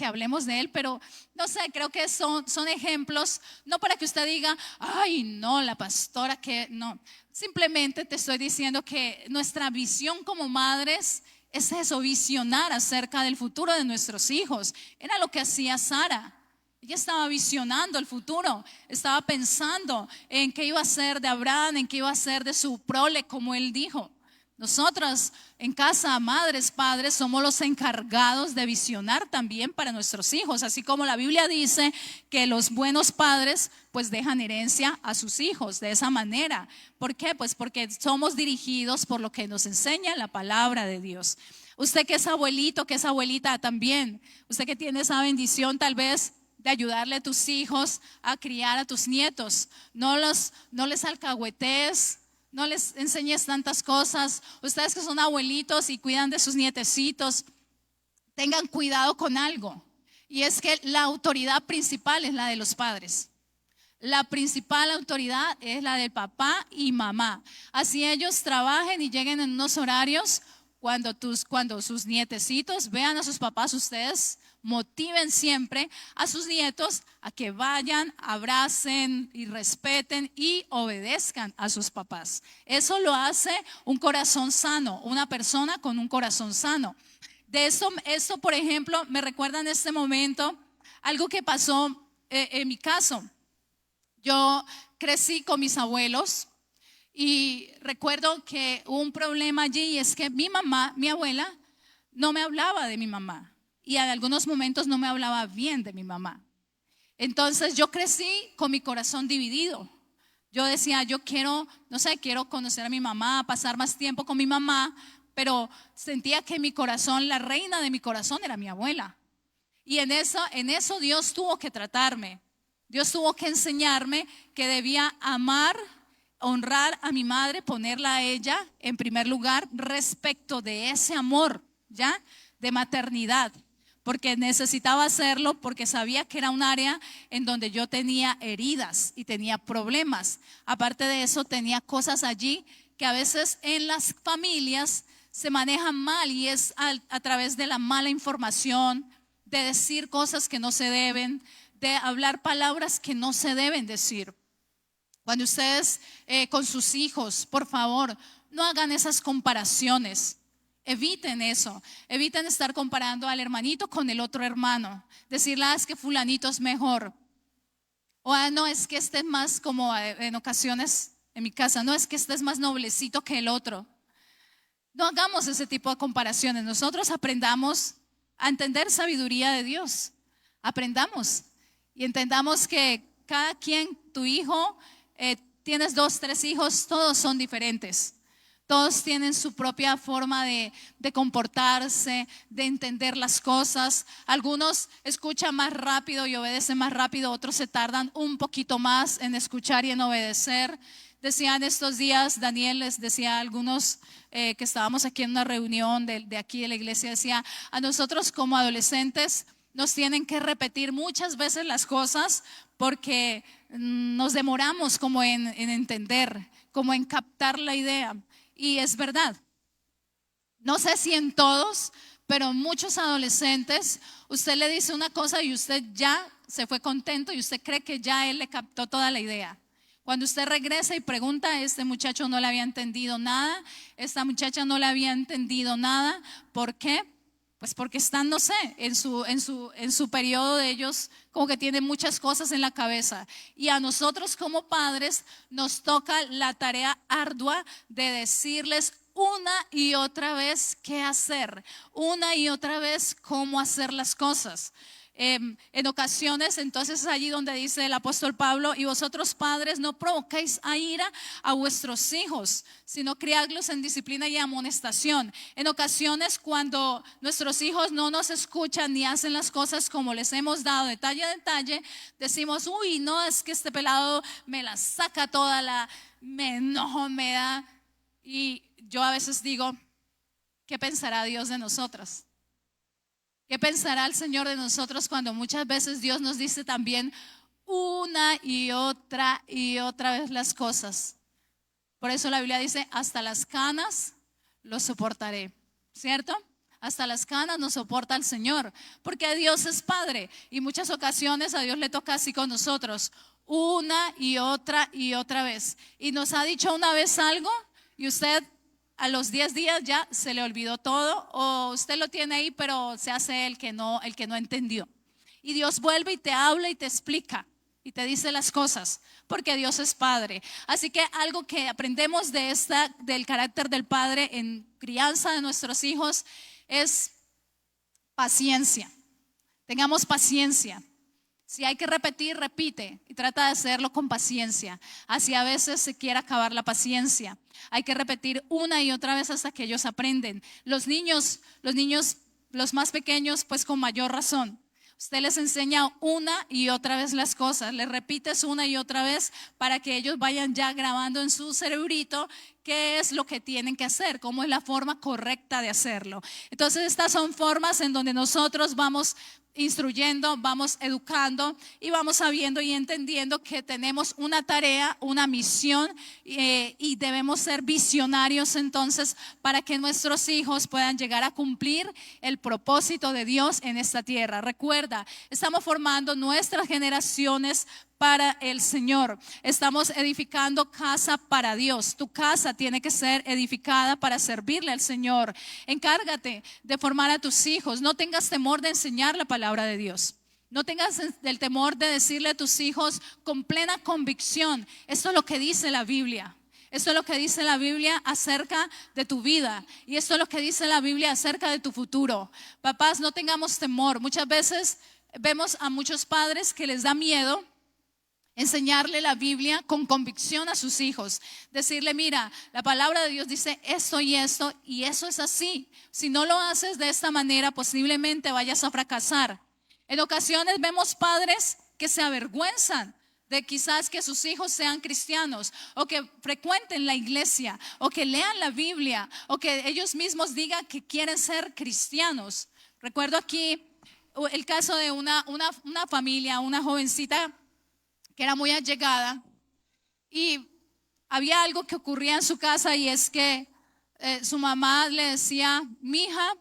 hablemos de él, pero no sé, creo que son ejemplos, no para que usted diga, ay, no, la pastora, que no. Simplemente te estoy diciendo que nuestra visión como madres es eso, visionar acerca del futuro de nuestros hijos. Era lo que hacía Sara. Ella estaba visionando el futuro, estaba pensando en qué iba a ser de Abraham, en qué iba a ser de su prole, como él dijo. Nosotros en casa, madres, padres, somos los encargados de visionar también para nuestros hijos, así como la Biblia dice que los buenos padres pues dejan herencia a sus hijos de esa manera. ¿Por qué? Pues porque somos dirigidos por lo que nos enseña la palabra de Dios. Usted que es abuelito, que es abuelita también, usted que tiene esa bendición tal vez de ayudarle a tus hijos a criar a tus nietos, no les alcahuetes. No les enseñes tantas cosas. Ustedes que son abuelitos y cuidan de sus nietecitos, tengan cuidado con algo. Y es que la autoridad principal es la de los padres. La principal autoridad es la del papá y mamá. Así ellos trabajen y lleguen en unos horarios. Cuando sus nietecitos vean a sus papás, ustedes motiven siempre a sus nietos a que vayan, abracen y respeten y obedezcan a sus papás. Eso lo hace un corazón sano, una persona con un corazón sano. De eso, por ejemplo, me recuerda en este momento algo que pasó en mi caso. Yo crecí con mis abuelos. Y recuerdo que hubo un problema allí, y es que mi abuela, no me hablaba de mi mamá. Y en algunos momentos no me hablaba bien de mi mamá. Entonces yo crecí con mi corazón dividido. Yo decía, yo quiero conocer a mi mamá, pasar más tiempo con mi mamá, pero sentía que mi corazón, la reina de mi corazón era mi abuela. Y en eso Dios tuvo que tratarme. Dios tuvo que enseñarme que debía amar, honrar a mi madre, ponerla a ella en primer lugar respecto de ese amor, ¿ya? De maternidad, porque necesitaba hacerlo, porque sabía que era un área en donde yo tenía heridas y tenía problemas. Aparte de eso, tenía cosas allí que a veces en las familias se manejan mal, y es a través de la mala información, de decir cosas que no se deben, de hablar palabras que no se deben decir. Cuando ustedes con sus hijos, por favor, no hagan esas comparaciones. Eviten eso. Eviten estar comparando al hermanito con el otro hermano. Decirle, es que fulanito es mejor. O no, es que este es más, como en ocasiones en mi casa, no, es que este es más noblecito que el otro. No hagamos ese tipo de comparaciones. Nosotros aprendamos a entender sabiduría de Dios. Aprendamos y entendamos que cada quien, tu hijo, tienes 2, 3 hijos, todos son diferentes. Todos tienen su propia forma de comportarse, de entender las cosas. Algunos escuchan más rápido y obedecen más rápido, otros se tardan un poquito más en escuchar y en obedecer. Decían estos días, Daniel les decía a algunos que estábamos aquí en una reunión de aquí de la iglesia, decía, a nosotros como adolescentes nos tienen que repetir muchas veces las cosas porque nos demoramos como en entender, como en captar la idea. Y es verdad, no sé si en todos, pero muchos adolescentes, usted le dice una cosa y usted ya se fue contento y usted cree que ya él le captó toda la idea. Cuando usted regresa y pregunta, este muchacho no le había entendido nada, esta muchacha no le había entendido nada. ¿Por qué? Pues porque están, no sé, en su periodo de ellos, como que tienen muchas cosas en la cabeza. Y a nosotros como padres nos toca la tarea ardua de decirles una y otra vez qué hacer, una y otra vez cómo hacer las cosas. en ocasiones, entonces es allí donde dice el apóstol Pablo: y vosotros padres no provoquéis a ira a vuestros hijos, sino criadlos en disciplina y amonestación. En ocasiones, cuando nuestros hijos no nos escuchan ni hacen las cosas como les hemos dado detalle a detalle, decimos: uy, no, es que este pelado me la saca toda, me enojo, me da. Y yo a veces digo: ¿qué pensará Dios de nosotras? ¿Qué pensará el Señor de nosotros cuando muchas veces Dios nos dice también una y otra vez las cosas? Por eso la Biblia dice: hasta las canas lo soportaré, ¿cierto? Hasta las canas nos soporta el Señor, porque Dios es Padre y muchas ocasiones a Dios le toca así con nosotros, una y otra vez. Y nos ha dicho una vez algo y usted a los 10 días ya se le olvidó todo, o usted lo tiene ahí pero se hace el que no entendió. Y Dios vuelve y te habla y te explica y te dice las cosas, porque Dios es Padre. Así que algo que aprendemos del carácter del Padre en crianza de nuestros hijos es paciencia. Tengamos paciencia. Si hay que repetir, repite y trata de hacerlo con paciencia. Así a veces se quiere acabar la paciencia. Hay que repetir una y otra vez hasta que ellos aprenden. Los niños, los más pequeños, pues con mayor razón. Usted les enseña una y otra vez las cosas, les repites una y otra vez para que ellos vayan ya grabando en su cerebrito qué es lo que tienen que hacer, cómo es la forma correcta de hacerlo. Entonces estas son formas en donde nosotros vamos instruyendo, vamos educando y vamos sabiendo y entendiendo que tenemos una tarea, una misión, y debemos ser visionarios entonces para que nuestros hijos puedan llegar a cumplir el propósito de Dios en esta tierra. Recuerda, estamos formando nuestras generaciones para el Señor. Estamos edificando casa para Dios. Tu casa tiene que ser edificada para servirle al Señor. Encárgate de formar a tus hijos. No tengas temor de enseñar la palabra de Dios. No tengas el temor de decirle a tus hijos con plena convicción: esto es lo que dice la Biblia. Esto es lo que dice la Biblia acerca de tu vida. Y esto es lo que dice la Biblia acerca de tu futuro. Papás, no tengamos temor. Muchas veces vemos a muchos padres que les da miedo enseñarle la Biblia con convicción a sus hijos. Decirle: mira, la palabra de Dios dice esto, y eso es así. Si no lo haces de esta manera, posiblemente vayas a fracasar. En ocasiones vemos padres que se avergüenzan de quizás que sus hijos sean cristianos, o que frecuenten la iglesia, o que lean la Biblia, o que ellos mismos digan que quieren ser cristianos. Recuerdo aquí el caso de una familia, una jovencita que era muy allegada, y había algo que ocurría en su casa, y es que su mamá le decía: mija,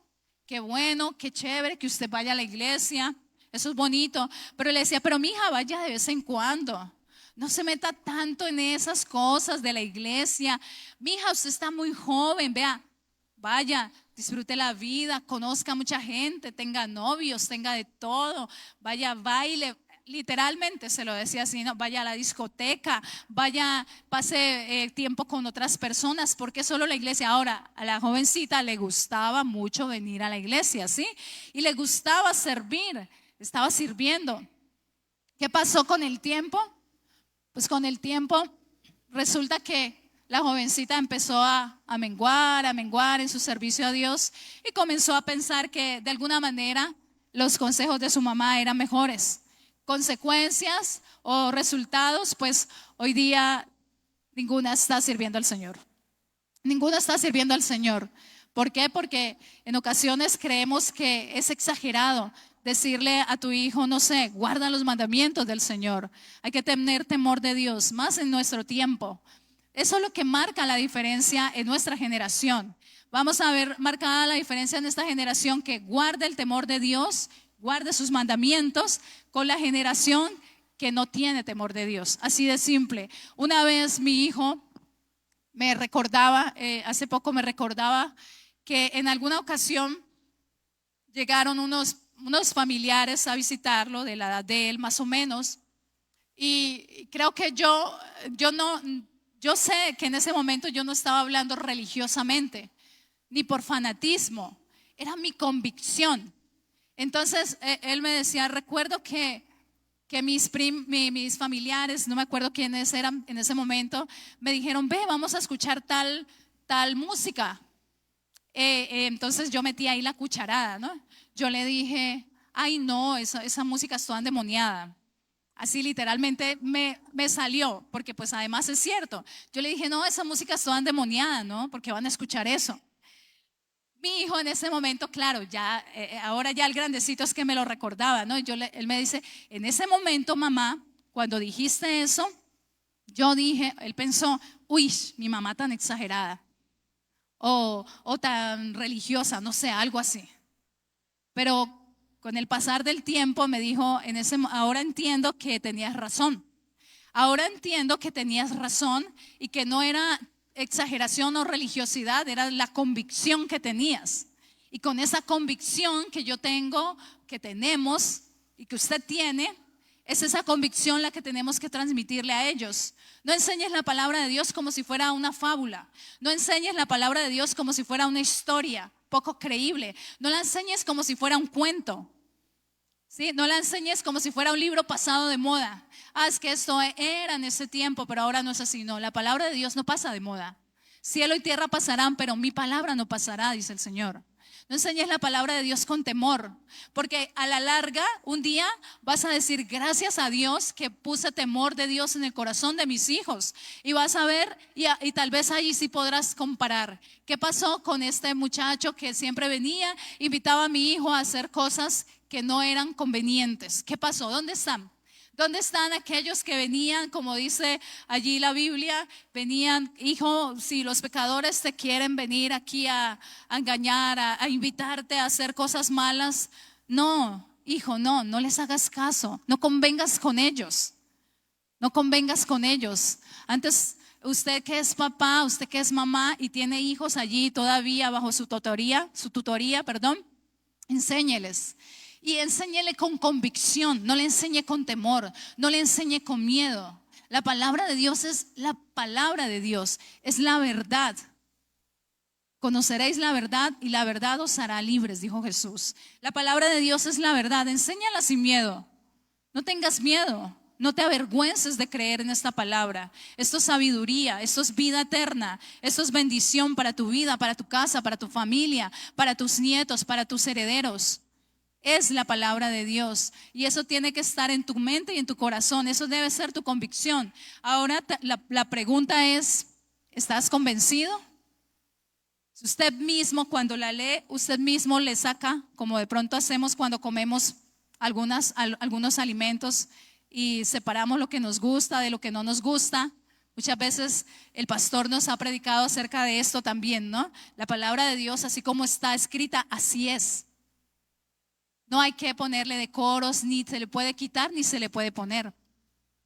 qué bueno, qué chévere que usted vaya a la iglesia, eso es bonito, pero le decía: pero mija, vaya de vez en cuando, no se meta tanto en esas cosas de la iglesia. Mija, usted está muy joven, vea, vaya, disfrute la vida, conozca a mucha gente, tenga novios, tenga de todo, vaya, baile. Literalmente se lo decía así, ¿no? Vaya a la discoteca, vaya, pase tiempo con otras personas, porque solo la iglesia. Ahora, a la jovencita le gustaba mucho venir a la iglesia, ¿sí? Y le gustaba servir, estaba sirviendo. ¿Qué pasó con el tiempo? Pues con el tiempo resulta que la jovencita empezó a menguar en su servicio a Dios, y comenzó a pensar que de alguna manera los consejos de su mamá eran mejores. Consecuencias o resultados, pues hoy día ninguna está sirviendo al Señor. Ninguna está sirviendo al Señor. ¿Por qué? Porque en ocasiones creemos que es exagerado decirle a tu hijo, no sé, guarda los mandamientos del Señor. Hay que tener temor de Dios, más en nuestro tiempo. Eso es lo que marca la diferencia en nuestra generación. Vamos a ver marcada la diferencia en esta generación que guarda el temor de Dios, guarde sus mandamientos, con la generación que no tiene temor de Dios. Así de simple. Una vez mi hijo me recordaba, hace poco me recordaba que en alguna ocasión llegaron unos familiares a visitarlo, de la edad de él más o menos, y creo que yo sé que en ese momento yo no estaba hablando religiosamente ni por fanatismo, era mi convicción. Entonces él me decía, recuerdo que mis familiares, no me acuerdo quiénes eran en ese momento, me dijeron, ve, vamos a escuchar tal música. Entonces yo metí ahí la cucharada, ¿no? Yo le dije, ay no, esa música es toda endemoniada. Así literalmente me salió, porque pues además es cierto. Yo le dije, no, esa música es toda endemoniada, ¿no? Porque van a escuchar eso. Mi hijo en ese momento, claro, ya ahora ya el grandecito es que me lo recordaba, ¿no? Él me dice, en ese momento, mamá, cuando dijiste eso, yo dije, él pensó, uy, mi mamá tan exagerada o tan religiosa, no sé, algo así. Pero con el pasar del tiempo me dijo, ahora entiendo que tenías razón. Ahora entiendo que tenías razón y que no era exageración o religiosidad, era la convicción que tenías. Y con esa convicción que yo tengo, que tenemos y que usted tiene, es esa convicción la que tenemos que transmitirle a ellos. No enseñes la palabra de Dios como si fuera una fábula. No enseñes la palabra de Dios como si fuera una historia poco creíble. No la enseñes como si fuera un cuento. ¿Sí? No la enseñes como si fuera un libro pasado de moda. Es que esto era en ese tiempo, pero ahora no es así. No, la palabra de Dios no pasa de moda. Cielo y tierra pasarán, pero mi palabra no pasará, dice el Señor. No enseñes la palabra de Dios con temor, porque a la larga un día vas a decir, gracias a Dios que puse temor de Dios en el corazón de mis hijos. Y vas a ver, y tal vez ahí sí podrás comparar. ¿Qué pasó con este muchacho que siempre venía, invitaba a mi hijo a hacer cosas que no eran convenientes? ¿Qué pasó? ¿Dónde están? ¿Dónde están aquellos que venían, como dice allí la Biblia, venían, hijo, si los pecadores te quieren venir aquí a engañar, a invitarte a hacer cosas malas? No, hijo, no les hagas caso, no convengas con ellos, no convengas con ellos. Antes, usted que es papá, usted que es mamá y tiene hijos allí todavía bajo su tutoría, enséñeles. Y enséñele con convicción, no le enseñe con temor, no le enseñe con miedo. La palabra de Dios es la palabra de Dios, es la verdad. Conoceréis la verdad y la verdad os hará libres, dijo Jesús. La palabra de Dios es la verdad, enséñala sin miedo. No tengas miedo, no te avergüences de creer en esta palabra. Esto es sabiduría, esto es vida eterna, esto es bendición para tu vida, para tu casa, para tu familia, para tus nietos, para tus herederos. Es la palabra de Dios y eso tiene que estar en tu mente y en tu corazón. Eso debe ser tu convicción. Ahora la pregunta es, ¿estás convencido? Si usted mismo cuando la lee, usted mismo le saca, como de pronto hacemos cuando comemos algunos alimentos y separamos lo que nos gusta de lo que no nos gusta. Muchas veces el pastor nos ha predicado acerca de esto también, ¿no? La palabra de Dios, así como está escrita, así es. No hay que ponerle decoros, ni se le puede quitar ni se le puede poner.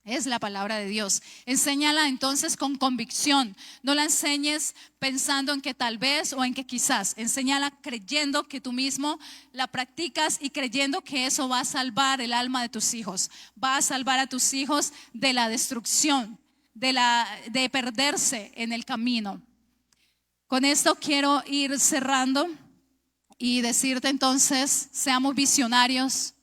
Es la palabra de Dios. Enséñala entonces con convicción. No la enseñes pensando en que tal vez o en que quizás. Enséñala creyendo que tú mismo la practicas y creyendo que eso va a salvar el alma de tus hijos. Va a salvar a tus hijos de la destrucción, de perderse en el camino. Con esto quiero ir cerrando. Y decirte entonces, seamos visionarios.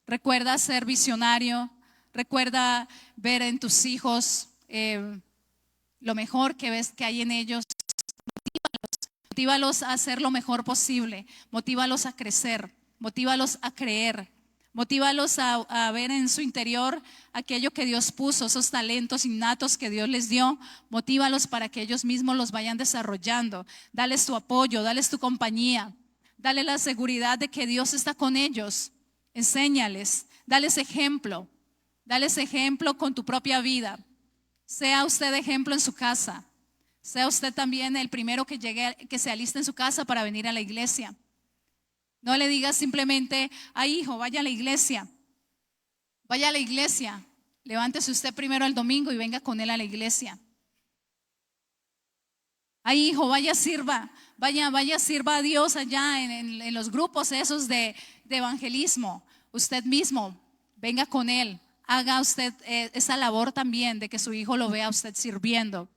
Recuerda ser visionario. Recuerda ver en tus hijos lo mejor que ves que hay en ellos. Motívalos a hacer lo mejor posible. Motívalos a crecer. Motívalos a creer. Motívalos a ver en su interior aquello que Dios puso, esos talentos innatos que Dios les dio. Motívalos para que ellos mismos los vayan desarrollando. Dales tu apoyo, dales tu compañía. Dale la seguridad de que Dios está con ellos. Enséñales, dales ejemplo. Dales ejemplo con tu propia vida. Sea usted ejemplo en su casa. Sea usted también el primero que llegue, que se aliste en su casa para venir a la iglesia. No le digas simplemente, ay hijo, vaya a la iglesia. Vaya a la iglesia. Levántese usted primero el domingo y venga con él a la iglesia. Ay hijo, vaya sirva a Dios allá en los grupos esos de evangelismo. Usted mismo, venga con él, haga usted esa labor también de que su hijo lo vea a usted sirviendo.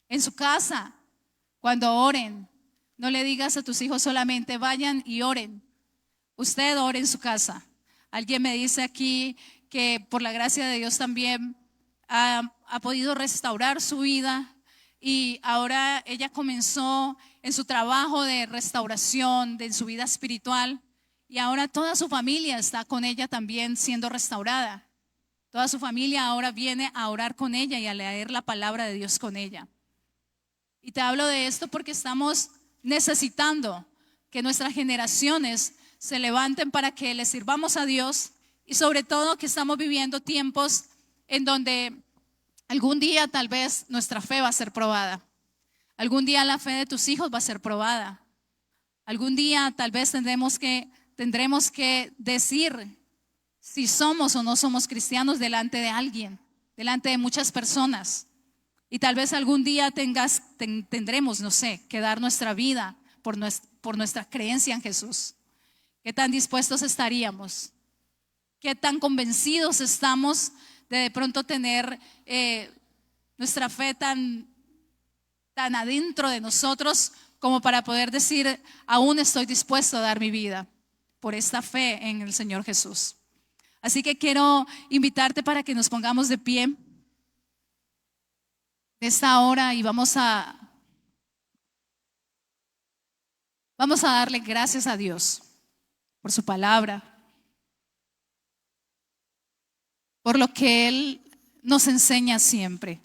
En su casa, cuando oren, no le digas a tus hijos solamente vayan y oren. usted ore en su casa. Alguien me dice aquí que por la gracia de Dios también ha podido restaurar su vida y ahora ella comenzó en su trabajo de restauración, en su vida espiritual, y ahora toda su familia está con ella también siendo restaurada. Toda su familia ahora viene a orar con ella y a leer la palabra de Dios con ella. Y te hablo de esto porque estamos necesitando que nuestras generaciones se levanten para que le sirvamos a Dios, y sobre todo que estamos viviendo tiempos en donde algún día tal vez nuestra fe va a ser probada. Algún día la fe de tus hijos va a ser probada. Algún día tal vez tendremos que decir si somos o no somos cristianos delante de alguien, delante de muchas personas. Y tal vez algún día tendremos, no sé, que dar nuestra vida por nuestra creencia en Jesús. ¿Qué tan dispuestos estaríamos? ¿Qué tan convencidos estamos de pronto tener nuestra fe tan adentro de nosotros como para poder decir, aún estoy dispuesto a dar mi vida por esta fe en el Señor Jesús? Así que quiero invitarte para que nos pongamos de pie en esta hora y vamos a darle gracias a Dios por su palabra, por lo que Él nos enseña siempre.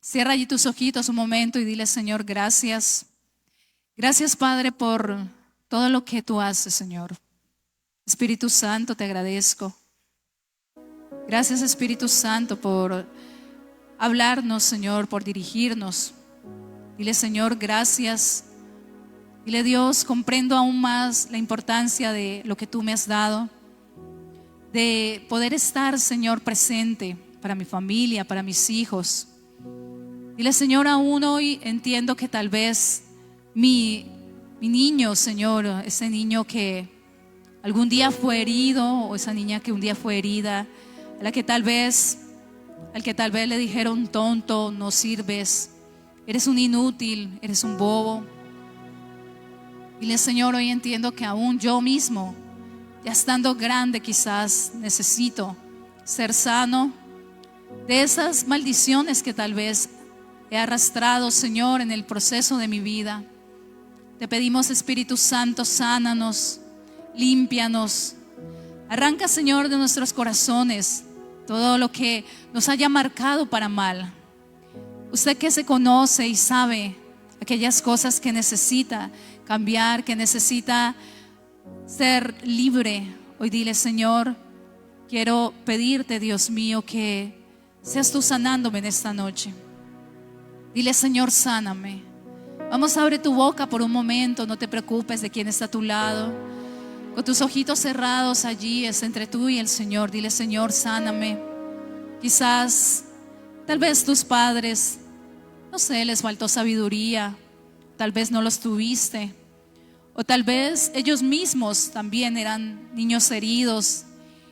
Cierra allí tus ojitos un momento y dile: Señor, gracias. Gracias, Padre, por todo lo que tú haces, Señor. Espíritu Santo, te agradezco. Gracias, Espíritu Santo, por hablarnos, Señor, por dirigirnos. Dile: Señor, gracias. Dile: Dios, comprendo aún más la importancia de lo que tú me has dado, de poder estar, Señor, presente para mi familia, para mis hijos. Dile: Señor, aún hoy entiendo que tal vez mi niño, Señor, ese niño que algún día fue herido, o esa niña que un día fue herida, al que tal vez le dijeron: tonto, no sirves, eres un inútil, eres un bobo. Dile: Señor, hoy entiendo que aún yo mismo, ya estando grande, quizás necesito ser sano de esas maldiciones que tal vez he arrastrado, Señor, en el proceso de mi vida. Te pedimos, Espíritu Santo, sánanos, límpianos. Arranca, Señor, de nuestros corazones todo lo que nos haya marcado para mal. Usted que se conoce y sabe aquellas cosas que necesita cambiar, que necesita ser libre, hoy dile: Señor, quiero pedirte, Dios mío, que seas tú sanándome en esta noche. Dile: Señor, sáname. Vamos, abre tu boca por un momento, no te preocupes de quién está a tu lado. Con tus ojitos cerrados allí, es entre tú y el Señor. Dile: Señor, sáname. Quizás, tal vez tus padres, no sé, les faltó sabiduría, tal vez no los tuviste, o tal vez ellos mismos también eran niños heridos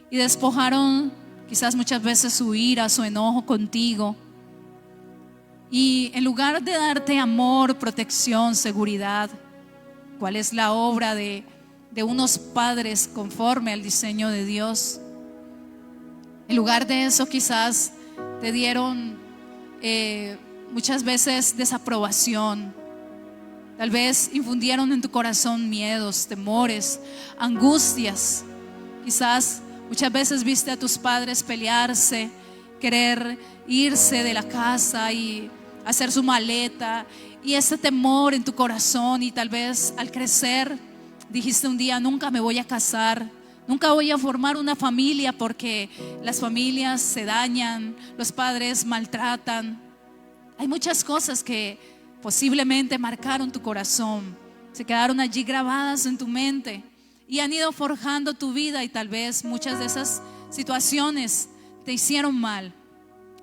y despojaron quizás muchas veces su ira, su enojo contigo. Y en lugar de darte amor, protección, seguridad, ¿cuál es la obra de unos padres conforme al diseño de Dios? En lugar de eso, quizás te dieron muchas veces desaprobación. Tal vez infundieron en tu corazón miedos, temores, angustias. Quizás muchas veces viste a tus padres pelearse, querer irse de la casa y hacer su maleta, y ese temor en tu corazón, y tal vez al crecer dijiste un día: nunca me voy a casar, nunca voy a formar una familia, porque las familias se dañan, los padres maltratan. Hay muchas cosas que posiblemente marcaron tu corazón, se quedaron allí grabadas en tu mente y han ido forjando tu vida, y tal vez muchas de esas situaciones te hicieron mal.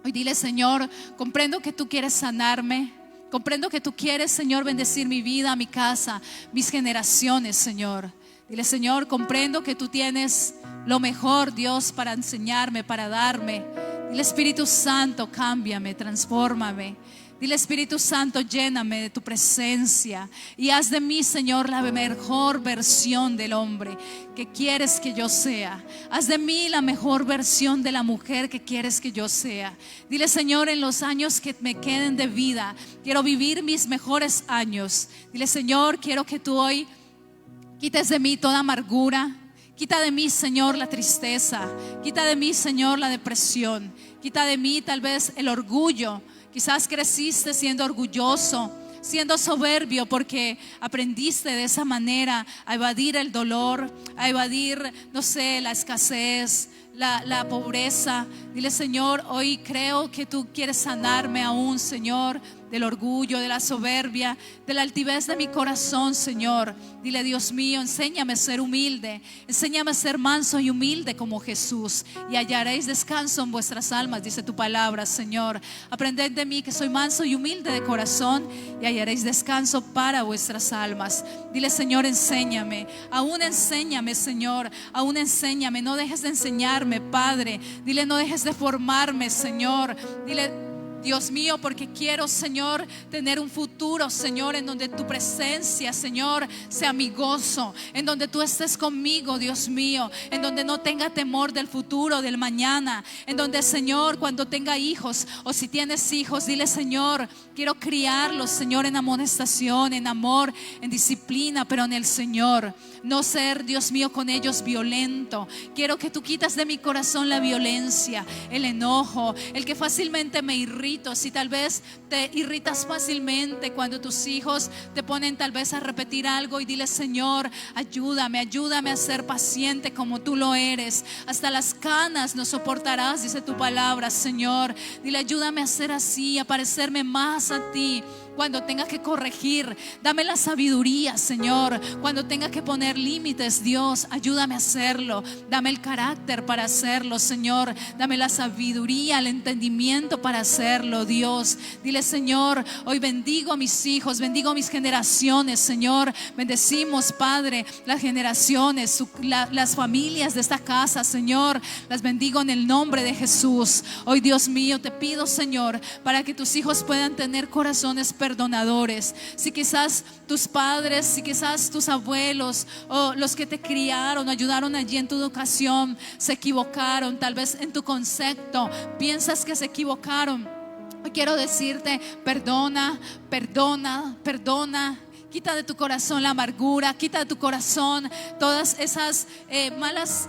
Hoy dile: Señor, comprendo que tú quieres sanarme, comprendo que tú quieres, Señor, bendecir mi vida, mi casa, mis generaciones, Señor. Dile: Señor, comprendo que tú tienes lo mejor, Dios, para enseñarme, para darme. Dile: Espíritu Santo, cámbiame, transfórmame. Dile, Espíritu Santo, lléname de tu presencia y haz de mí, Señor, la mejor versión del hombre que quieres que yo sea. Haz de mí la mejor versión de la mujer que quieres que yo sea. Dile, Señor, en los años que me queden de vida, quiero vivir mis mejores años. Dile, Señor, quiero que tú hoy quites de mí toda amargura. Quita de mí, Señor, la tristeza. Quita de mí, Señor, la depresión. Quita de mí tal vez el orgullo. Quizás creciste siendo orgulloso, siendo soberbio, porque aprendiste de esa manera a evadir el dolor, a evadir, no sé, la escasez, la pobreza. Dile, Señor, hoy creo que tú quieres sanarme aún, Señor, del orgullo, de la soberbia, de la altivez de mi corazón, Señor. Dile, Dios mío, enséñame a ser humilde, enséñame a ser manso y humilde como Jesús, y hallaréis descanso en vuestras almas, dice tu palabra, Señor. Aprended de mí que soy manso y humilde de corazón, y hallaréis descanso para vuestras almas. Dile, Señor, enséñame, aún enséñame, Señor, aún enséñame. No dejes de enseñarme, Padre. Dile, no dejes de formarme, Señor. Dile, Dios mío, porque quiero, Señor, tener un futuro, Señor, en donde tu presencia, Señor, sea mi gozo, en donde tú estés conmigo, Dios mío, en donde no tenga temor del futuro, del mañana, en donde, Señor, cuando tenga hijos o si tienes hijos, dile, Señor, quiero criarlos, Señor, en amonestación, en amor, en disciplina, pero en el Señor. No ser, Dios mío, con ellos violento. Quiero que tú quitas de mi corazón la violencia, el enojo, el que fácilmente me irrita. Si tal vez te irritas fácilmente cuando tus hijos te ponen tal vez a repetir algo, y dile, Señor, ayúdame a ser paciente como tú lo eres. Hasta las canas no soportarás, dice tu palabra, Señor. Dile, ayúdame a ser así, a parecerme más a ti. Cuando tenga que corregir, dame la sabiduría, Señor. Cuando tenga que poner límites, Dios, ayúdame a hacerlo. Dame el carácter para hacerlo, Señor. Dame la sabiduría, el entendimiento para hacerlo, Dios. Dile, Señor, hoy bendigo a mis hijos, bendigo a mis generaciones, Señor. Bendecimos, Padre, las generaciones, las familias de esta casa, Señor. Las bendigo en el nombre de Jesús. Hoy, Dios mío, te pido, Señor, para que tus hijos puedan tener corazones perdonadores. Si quizás tus padres, si quizás tus abuelos o los que te criaron, ayudaron allí en tu educación, se equivocaron, tal vez en tu concepto piensas que se equivocaron, hoy quiero decirte, perdona, perdona, perdona. Quita de tu corazón la amargura, quita de tu corazón todas esas malas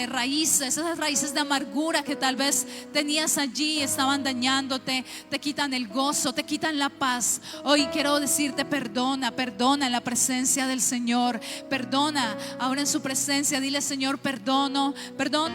raíces, esas raíces de amargura que tal vez tenías allí, estaban dañándote, te quitan el gozo, te quitan la paz. Hoy quiero decirte, perdona, perdona en la presencia del Señor, perdona ahora en su presencia. Dile, Señor, perdono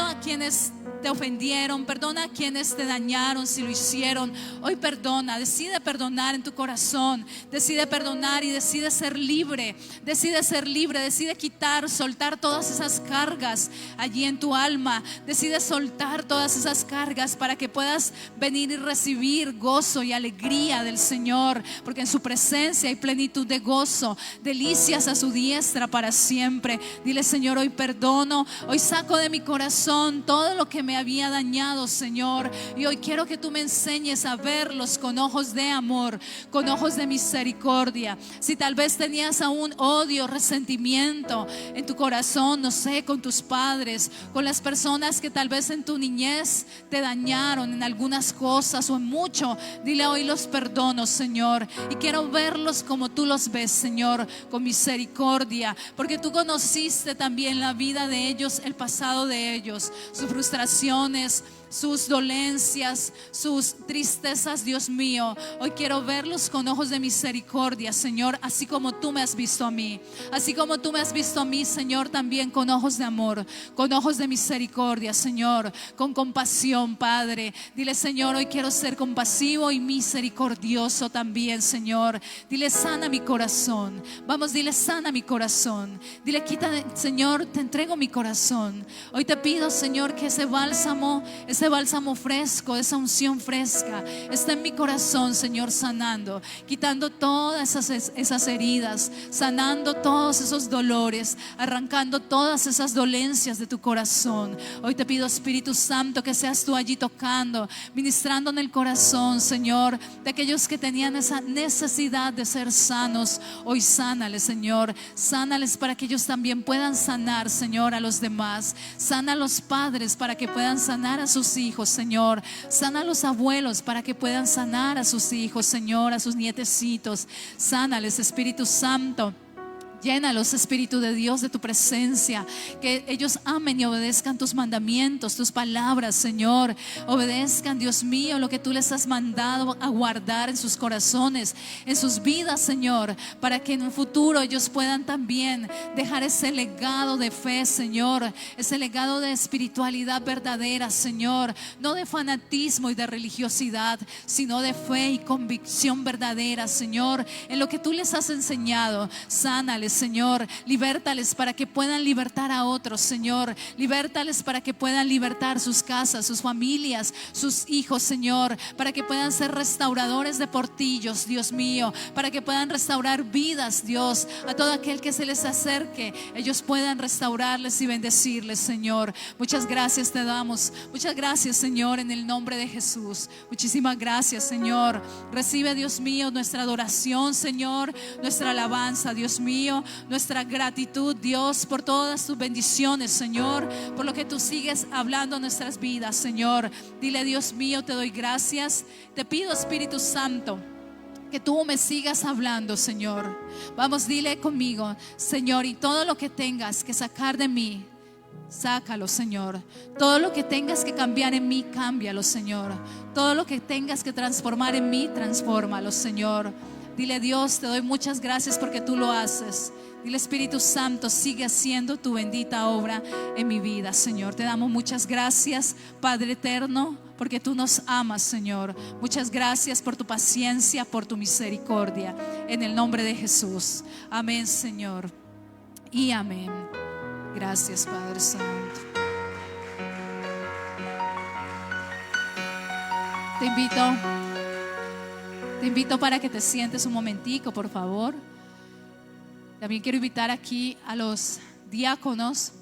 a quienes te ofendieron, perdona a quienes te dañaron si lo hicieron. Hoy perdona, decide perdonar en tu corazón, decide perdonar y decide ser libre, decide quitar, soltar todas esas cargas allí en tu alma, decide soltar todas esas cargas para que puedas venir y recibir gozo y alegría del Señor, porque en su presencia hay plenitud de gozo, delicias a su diestra para siempre. Dile, Señor, hoy perdono, hoy saco de mi corazón todo lo que me había dañado, Señor, y hoy quiero que tú me enseñes a verlos con ojos de amor, con ojos de misericordia. Si tal vez tenías aún odio, resentimiento en tu corazón, no sé, con tus padres, con las personas que tal vez en tu niñez te dañaron en algunas cosas o en mucho, dile, hoy los perdono, Señor, y quiero verlos como tú los ves, Señor, con misericordia, porque tú conociste también la vida de ellos, el pasado de ellos, sus frustraciones, sus dolencias, sus tristezas, Dios mío. Hoy quiero verlos con ojos de misericordia, Señor, así como tú me has visto a mí, así como tú me has visto a mí, Señor, también con ojos de amor, con ojos de misericordia, Señor, con compasión, Padre. Dile, Señor, hoy quiero ser compasivo y misericordioso también, Señor. Dile, sana mi corazón. Vamos, dile, sana mi corazón. Dile, quita, Señor, te entrego mi corazón. Hoy te pido, Señor, que ese bálsamo, ese bálsamo fresco, esa unción fresca está en mi corazón, Señor, sanando, quitando todas esas heridas, sanando todos esos dolores, arrancando todas esas dolencias de tu corazón. Hoy te pido, Espíritu Santo, que seas tú allí tocando, ministrando en el corazón, Señor, de aquellos que tenían esa necesidad de ser sanos. Hoy sánales, Señor, sánales para que ellos también puedan sanar, Señor, a los demás. Sana a los padres para que puedan sanar a sus hijos, Señor. Sana a los abuelos para que puedan sanar a sus hijos, Señor, a sus nietecitos. Sánales, Espíritu Santo. Llénalos, Espíritu de Dios, de tu presencia, que ellos amen y obedezcan tus mandamientos, tus palabras, Señor. Obedezcan, Dios mío, lo que tú les has mandado a guardar en sus corazones, en sus vidas, Señor, para que en un futuro ellos puedan también dejar ese legado de fe, Señor, ese legado de espiritualidad verdadera, Señor, no de fanatismo y de religiosidad, sino de fe y convicción verdadera, Señor, en lo que tú les has enseñado. Sánales, Señor, libértales para que puedan libertar a otros, Señor. Libértales para que puedan libertar sus casas, sus familias, sus hijos, Señor, para que puedan ser restauradores de portillos, Dios mío, para que puedan restaurar vidas, Dios, a todo aquel que se les acerque, ellos puedan restaurarles y bendecirles, Señor. Muchas gracias te damos, muchas gracias, Señor, en el nombre de Jesús. Muchísimas gracias, Señor. Recibe, Dios mío, nuestra adoración, Señor, nuestra alabanza, Dios mío, nuestra gratitud, Dios, por todas tus bendiciones, Señor, por lo que tú sigues hablando en nuestras vidas, Señor. Dile, Dios mío, te doy gracias. Te pido, Espíritu Santo, que tú me sigas hablando, Señor. Vamos, dile conmigo, Señor, y todo lo que tengas que sacar de mí, sácalo, Señor. Todo lo que tengas que cambiar en mí, cámbialo, Señor. Todo lo que tengas que transformar en mí, transfórmalo, Señor. Dile, Dios, te doy muchas gracias porque tú lo haces. Dile, Espíritu Santo, sigue haciendo tu bendita obra en mi vida, Señor. Te damos muchas gracias, Padre eterno, porque tú nos amas, Señor. Muchas gracias por tu paciencia, por tu misericordia. En el nombre de Jesús. Amén, Señor. Y amén. Gracias, Padre Santo. Te invito para que te sientes un momentico, por favor. También quiero invitar aquí a los diáconos